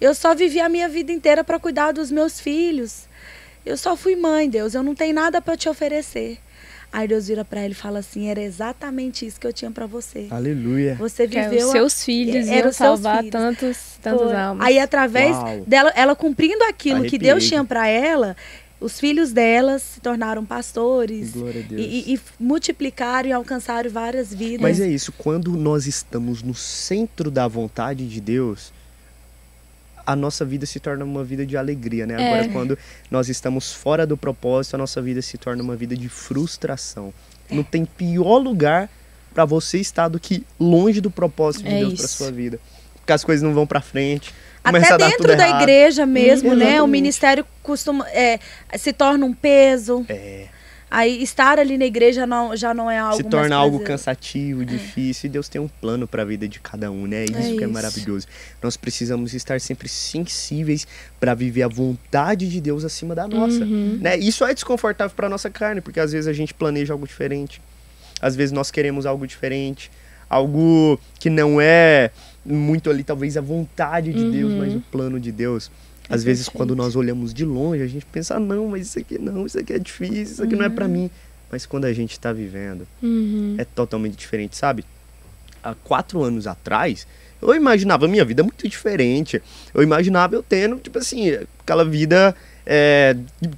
Eu só vivi a minha vida inteira para cuidar dos meus filhos. Eu só fui mãe, Deus. Eu não tenho nada para te oferecer. Aí Deus vira para ele e fala assim, era exatamente isso que eu tinha para você. Aleluia. Você viveu... Os seus filhos iam salvar tantas almas. Aí através dela, ela cumprindo aquilo que Deus tinha para ela, os filhos delas se tornaram pastores. Glória a Deus. E multiplicaram e alcançaram várias vidas. Mas é isso, quando nós estamos no centro da vontade de Deus, a nossa vida se torna uma vida de alegria, né? Agora, quando nós estamos fora do propósito, a nossa vida se torna uma vida de frustração. Não tem pior lugar para você estar do que longe do propósito de Deus para sua vida. Porque as coisas não vão para frente. Até dentro da igreja mesmo, né? O ministério costuma se torna um peso. Aí estar ali na igreja já não é algo se torna algo cansativo, difícil. E Deus tem um plano para a vida de cada um, né? Isso que é maravilhoso. Nós precisamos estar sempre sensíveis para viver a vontade de Deus acima da nossa, né? Isso é desconfortável para nossa carne, porque às vezes a gente planeja algo diferente. Às vezes nós queremos algo diferente, algo que não é muito ali talvez a vontade de Deus, mas o plano de Deus. Às vezes, quando nós olhamos de longe, a gente pensa, não, mas isso aqui não, isso aqui é difícil, isso aqui não é pra mim. Mas quando a gente está vivendo, é totalmente diferente, sabe? Há 4 anos atrás, eu imaginava a minha vida muito diferente. Eu imaginava eu tendo, tipo assim, aquela vida...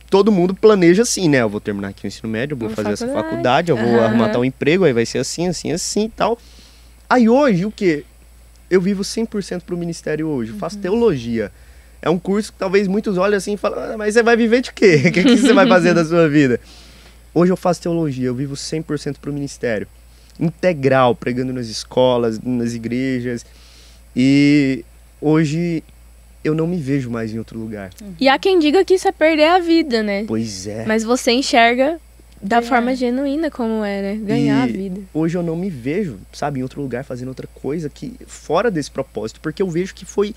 todo mundo planeja assim, né? Eu vou terminar aqui o ensino médio, eu vou fazer essa faculdade, eu vou arrumar tal emprego, aí vai ser assim, assim, assim e tal. Aí hoje, o quê? Eu vivo 100% pro ministério hoje, eu faço teologia. É um curso que talvez muitos olhem assim e falam, mas você vai viver de quê? O que você vai fazer da sua vida? Hoje eu faço teologia, eu vivo 100% pro ministério. Integral, pregando nas escolas, nas igrejas. E hoje eu não me vejo mais em outro lugar. E há quem diga que isso é perder a vida, né? Pois é. Mas você enxerga da forma genuína como é, né? Ganhar a vida. Hoje eu não me vejo, sabe, em outro lugar fazendo outra coisa que fora desse propósito, porque eu vejo que foi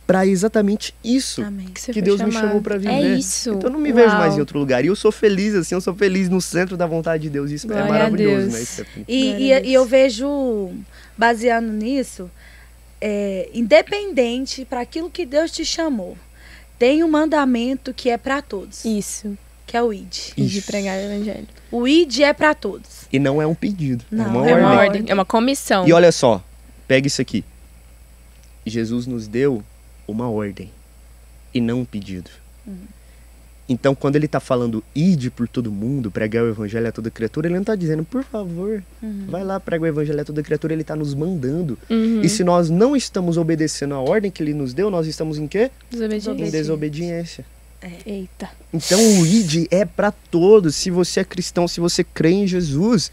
para exatamente isso que Deus me chamou para viver. É isso. Então eu não me vejo mais em outro lugar. E eu sou feliz, assim, eu sou feliz no centro da vontade de Deus. Isso Glória é maravilhoso, né, Stephanie? E eu vejo, baseado nisso, independente para aquilo que Deus te chamou, tem um mandamento que é para todos. Isso. Que é o ID. De pregar o evangelho. O ID é para todos. E não é um pedido. Não, é uma ordem. É uma comissão. E olha só, pega isso aqui. Jesus nos deu uma ordem e não um pedido. Então, quando ele está falando ide por todo mundo, pregar o evangelho a toda criatura, ele não está dizendo, por favor, vai lá, prega o evangelho a toda criatura, ele está nos mandando. E se nós não estamos obedecendo a ordem que ele nos deu, nós estamos em quê? Em desobediência. Eita. Então o ID é para todos. Se você é cristão, se você crê em Jesus,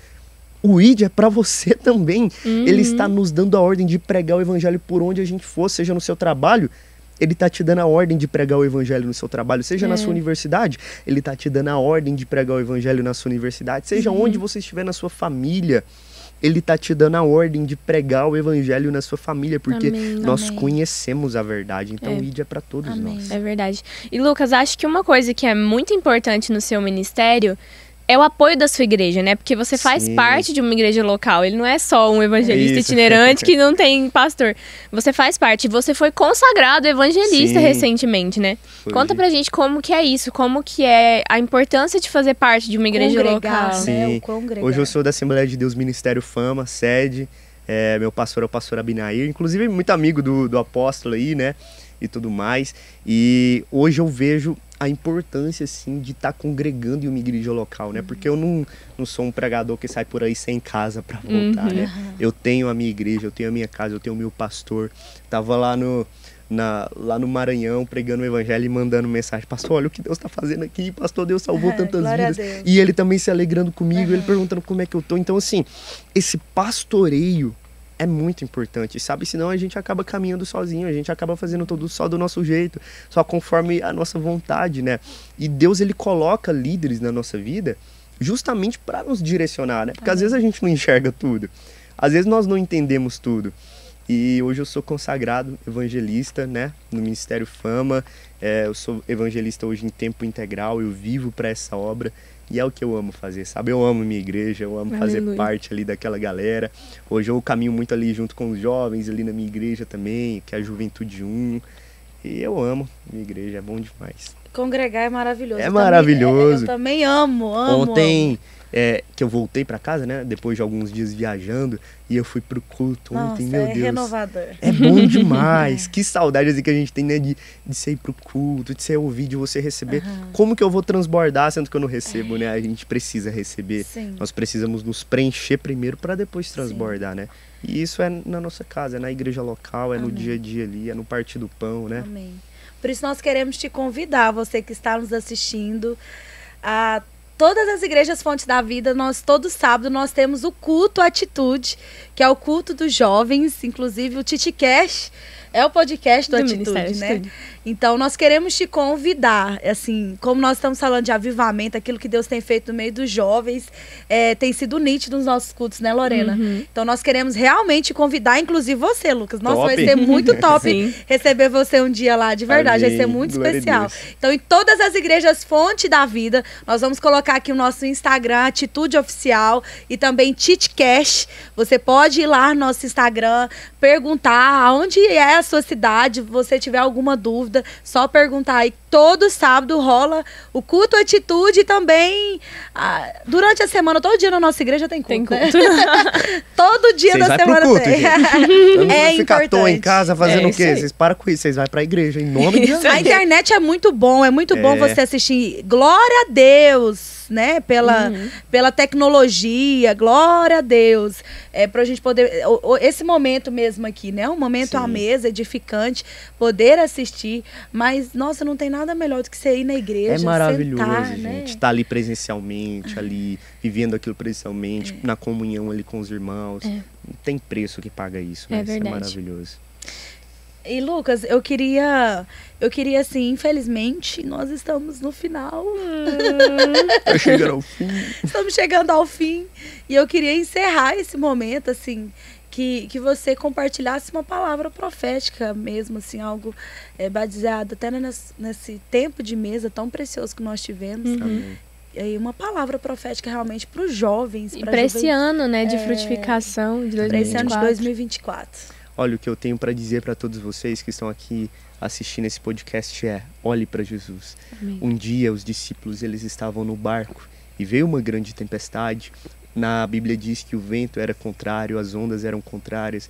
o ID é para você também. Ele está nos dando a ordem de pregar o evangelho por onde a gente for, seja no seu trabalho, ele está te dando a ordem de pregar o evangelho no seu trabalho, seja na sua universidade, ele está te dando a ordem de pregar o evangelho na sua universidade, seja onde você estiver na sua família, ele está te dando a ordem de pregar o evangelho na sua família, porque nós conhecemos a verdade. Então o ID é para todos nós. É verdade. E Lucas, acho que uma coisa que é muito importante no seu ministério é o apoio da sua igreja, né? Porque você faz parte de uma igreja local. Ele não é só um evangelista itinerante que não tem pastor. Você faz parte. Você foi consagrado evangelista recentemente, né? Conta pra gente como que é isso, como que é a importância de fazer parte de uma igreja local. Sim. Hoje eu sou da Assembleia de Deus Ministério Fama, sede. Meu pastor é o pastor Abinair, inclusive muito amigo do apóstolo aí, né? E tudo mais. E hoje eu vejo a importância, assim, de estar congregando em uma igreja local, né? Porque eu não sou um pregador que sai por aí sem casa para voltar, né? Eu tenho a minha igreja, eu tenho a minha casa, eu tenho o meu pastor. Tava lá no Maranhão pregando o evangelho e mandando mensagem. Pastor, olha o que Deus tá fazendo aqui. Pastor, Deus salvou tantas vidas. E ele também se alegrando comigo, ele perguntando como é que eu tô. Então, assim, esse pastoreio é muito importante, sabe? Senão a gente acaba caminhando sozinho, a gente acaba fazendo tudo só do nosso jeito, só conforme a nossa vontade, né? E Deus, ele coloca líderes na nossa vida justamente para nos direcionar, né? Porque às vezes a gente não enxerga tudo, às vezes nós não entendemos tudo. E hoje eu sou consagrado evangelista, né? No Ministério Fama, eu sou evangelista hoje em tempo integral, eu vivo para essa obra. E é o que eu amo fazer, sabe? Eu amo minha igreja, eu amo fazer parte ali daquela galera. Hoje eu caminho muito ali junto com os jovens ali na minha igreja também, que é a Juventude 1. E eu amo minha igreja, é bom demais. Congregar é maravilhoso. É maravilhoso. Eu também amo. Ontem, que eu voltei pra casa, né? Depois de alguns dias viajando, e eu fui pro culto ontem, meu Deus. É renovador. É bom demais. Que saudade assim, que a gente tem, né? De você ir pro culto, de você ouvir, de você receber. Como que eu vou transbordar sendo que eu não recebo, né? A gente precisa receber. Sim. Nós precisamos nos preencher primeiro para depois transbordar, né? E isso é na nossa casa, é na igreja local, é no dia a dia ali, é no partir do pão, né? Amém. Por isso nós queremos te convidar, você que está nos assistindo, a todas as igrejas Fonte da Vida, todo sábado nós temos o culto Atitude, que é o culto dos jovens, inclusive o TitiCast é o podcast do Atitude, né? Então nós queremos te convidar, assim, como nós estamos falando de avivamento, aquilo que Deus tem feito no meio dos jovens, tem sido nítido nos nossos cultos, né, Lorena? Então nós queremos realmente te convidar, inclusive você, Lucas. Nossa, vai ser muito top receber você um dia lá, de verdade. Amém. Vai ser muito especial. Então, em todas as igrejas Fonte da Vida, nós vamos colocar aqui o nosso Instagram, Atitude Oficial, e também TitiCast. Você pode ir lá no nosso Instagram, perguntar aonde é a sua cidade, se você tiver alguma dúvida, só perguntar aí. Todo sábado rola o culto Atitude e também durante a semana, todo dia na nossa igreja tem culto. Né? Todo dia Vocês da semana culto, tem. Não vai ficar à toa em casa fazendo o quê? Vocês param com isso, vocês vão pra igreja, em nome de Deus. A internet é muito bom você assistir. Glória a Deus, né? Pela tecnologia, glória a Deus. Pra gente poder, esse momento mesmo aqui, né? Um momento à mesa, edificante, poder assistir, mas, nossa, não tem nada melhor do que você ir na igreja, é maravilhoso, sentar, gente, né? Estar ali presencialmente, ali, vivendo aquilo presencialmente, na comunhão ali com os irmãos. Não tem preço que paga isso, né? Isso é maravilhoso. E, Lucas, eu queria assim, infelizmente, nós estamos no final. Tá chegando ao fim. Estamos chegando ao fim. E eu queria encerrar esse momento, assim, que você compartilhasse uma palavra profética mesmo, assim, algo baseado até nesse tempo de mesa tão precioso que nós tivemos. E aí uma palavra profética realmente para os jovens. E para esse ano, né, de frutificação de 2024. Para esse ano de 2024. Olha, o que eu tenho para dizer para todos vocês que estão aqui assistindo esse podcast olhe para Jesus. Amém. Um dia os discípulos, eles estavam no barco e veio uma grande tempestade. Na Bíblia diz que o vento era contrário, as ondas eram contrárias.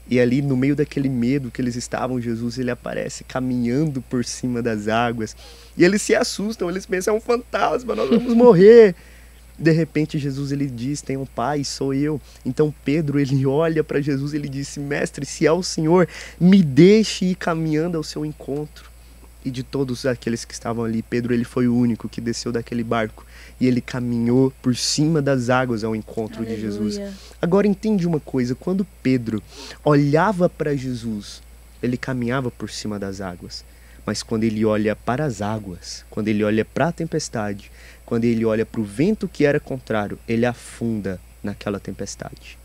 E ali no meio daquele medo que eles estavam, Jesus, ele aparece caminhando por cima das águas. E eles se assustam, eles pensam, é um fantasma, nós vamos morrer. De repente Jesus, ele diz, tem um pai, sou eu. Então Pedro, ele olha para Jesus, ele disse, mestre, se é o Senhor, me deixe ir caminhando ao seu encontro. E de todos aqueles que estavam ali, Pedro, ele foi o único que desceu daquele barco. E ele caminhou por cima das águas ao encontro de Jesus. Agora entende uma coisa, quando Pedro olhava para Jesus, ele caminhava por cima das águas. Mas quando ele olha para as águas, quando ele olha para a tempestade, quando ele olha para o vento que era contrário, ele afunda naquela tempestade.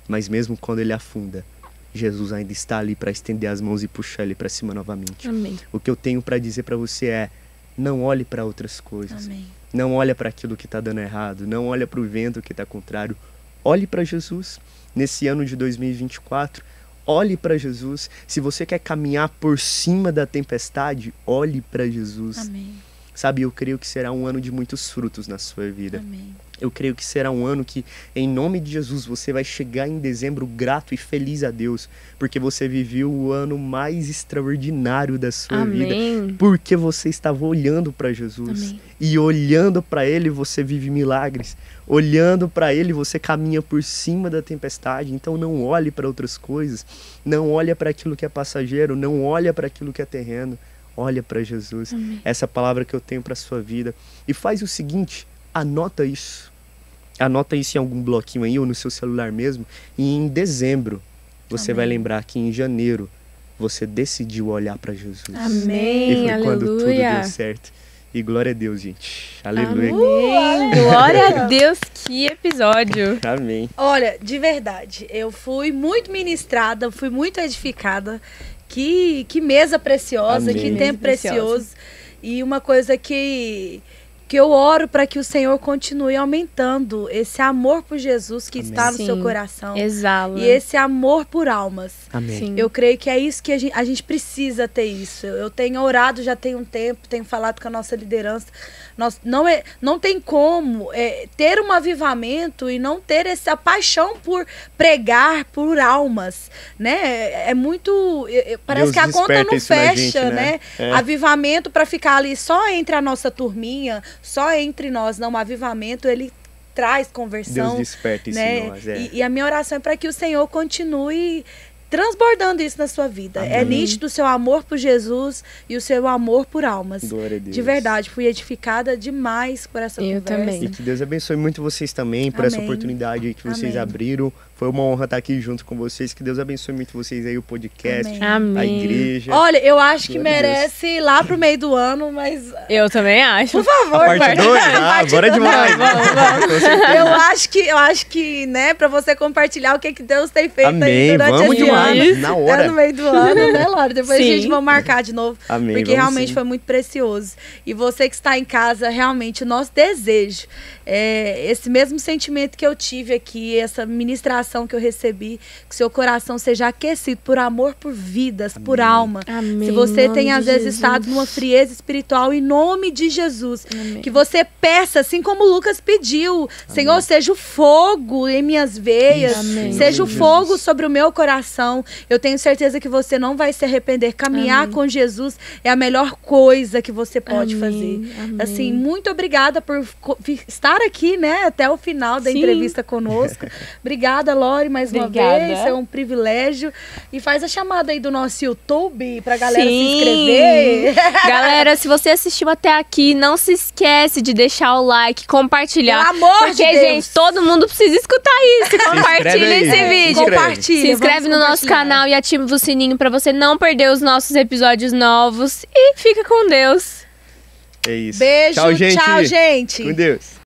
Mas mesmo quando ele afunda, Jesus ainda está ali para estender as mãos e puxar ele para cima novamente. Amém. O que eu tenho para dizer para você é, não olhe para outras coisas. Amém. Não olhe para aquilo que está dando errado. Não olhe para o vento que está contrário. Olhe para Jesus. Nesse ano de 2024, olhe para Jesus. Se você quer caminhar por cima da tempestade, olhe para Jesus. Amém. Sabe, eu creio que será um ano de muitos frutos na sua vida. Amém. Eu creio que será um ano que, em nome de Jesus, você vai chegar em dezembro grato e feliz a Deus, porque você viveu o ano mais extraordinário da sua vida, porque você estava olhando para Jesus. Amém. E olhando para Ele, você vive milagres. Olhando para Ele, você caminha por cima da tempestade. Então não olhe para outras coisas, não olhe para aquilo que é passageiro, não olhe para aquilo que é terreno. Olha para Jesus. Amém. Essa palavra que eu tenho para a sua vida. E faz o seguinte, anota isso. Anota isso em algum bloquinho aí ou no seu celular mesmo. E em dezembro, você vai lembrar que em janeiro você decidiu olhar para Jesus. Amém, E foi aleluia. quando tudo deu certo. E glória a Deus, gente. Aleluia. Glória a Deus, que episódio. Amém. Olha, de verdade, eu fui muito ministrada, fui muito edificada. Que mesa preciosa, Amém. que Mesa tempo preciosa. precioso. E uma coisa que eu oro para que o Senhor continue aumentando esse amor por Jesus que Amém. está no seu Sim. coração. Exala. E esse amor por almas. Amém. Sim. Eu creio que é isso que a gente precisa ter isso. Eu tenho orado já tem um tempo, tenho falado com a nossa liderança. Não tem como ter um avivamento e não ter essa paixão por pregar por almas, né? É muito... Parece Deus que a conta desperta não isso na fecha, gente, né? É. Avivamento para ficar ali só entre a nossa turminha, só entre nós. Não, o avivamento, ele traz conversão. Deus desperta isso né? em nós. E a minha oração é para que o Senhor continue transbordando isso na sua vida. Amém. É nítido o seu amor por Jesus e o seu amor por almas. Glória a Deus. De verdade, fui edificada demais por essa Eu conversa. também. E que Deus abençoe muito vocês também por essa Amém. oportunidade aí que vocês Amém. abriram. Foi uma honra estar aqui junto com vocês. Que Deus abençoe muito vocês aí, o podcast, Amém. Amém. a igreja. Olha, eu acho que Glória a Deus. merece ir lá pro meio do ano, mas Eu também acho. por favor, A parte 2? Ah, agora é demais. Com certeza. eu acho que, né, pra você compartilhar o que Deus tem feito Amém, aí durante vamos esse demais. ano. Na É hora. no meio do ano, né, Laura? Depois Sim. a gente vai marcar de novo. Amém, Porque vamos realmente sim. foi muito precioso. E você que está em casa, realmente, o nosso desejo é esse mesmo sentimento que eu tive aqui, essa ministração que eu recebi, que seu coração seja aquecido por amor por vidas, por alma. Amém. Se você Em nome tem, de às vezes, Jesus. estado numa frieza espiritual, em nome de Jesus, Amém. que você peça, assim como Lucas pediu, Senhor, seja o fogo em minhas veias, Isso, Amém. seja o Jesus. fogo sobre o meu coração. Eu tenho certeza que você não vai se arrepender. Caminhar Amém. com Jesus é a melhor coisa que você pode Amém, fazer. amém. Assim, muito obrigada por estar aqui, né, até o final da Sim. entrevista conosco. Obrigada, Lori, mais uma Obrigada. vez. É um privilégio. E faz a chamada aí do nosso YouTube pra galera se Sim. inscrever. Galera, se você assistiu até aqui, não se esquece de deixar o like, compartilhar. Pelo amor de porque, Deus. gente, todo mundo precisa escutar isso. Compartilha aí. esse É, vídeo. Compartilha. Se inscreve vamos no nosso compartilhar. canal e ativa o sininho pra você não perder os nossos episódios novos. E fica com Deus. É isso. Beijo, Tchau, gente. tchau, gente. Com Deus.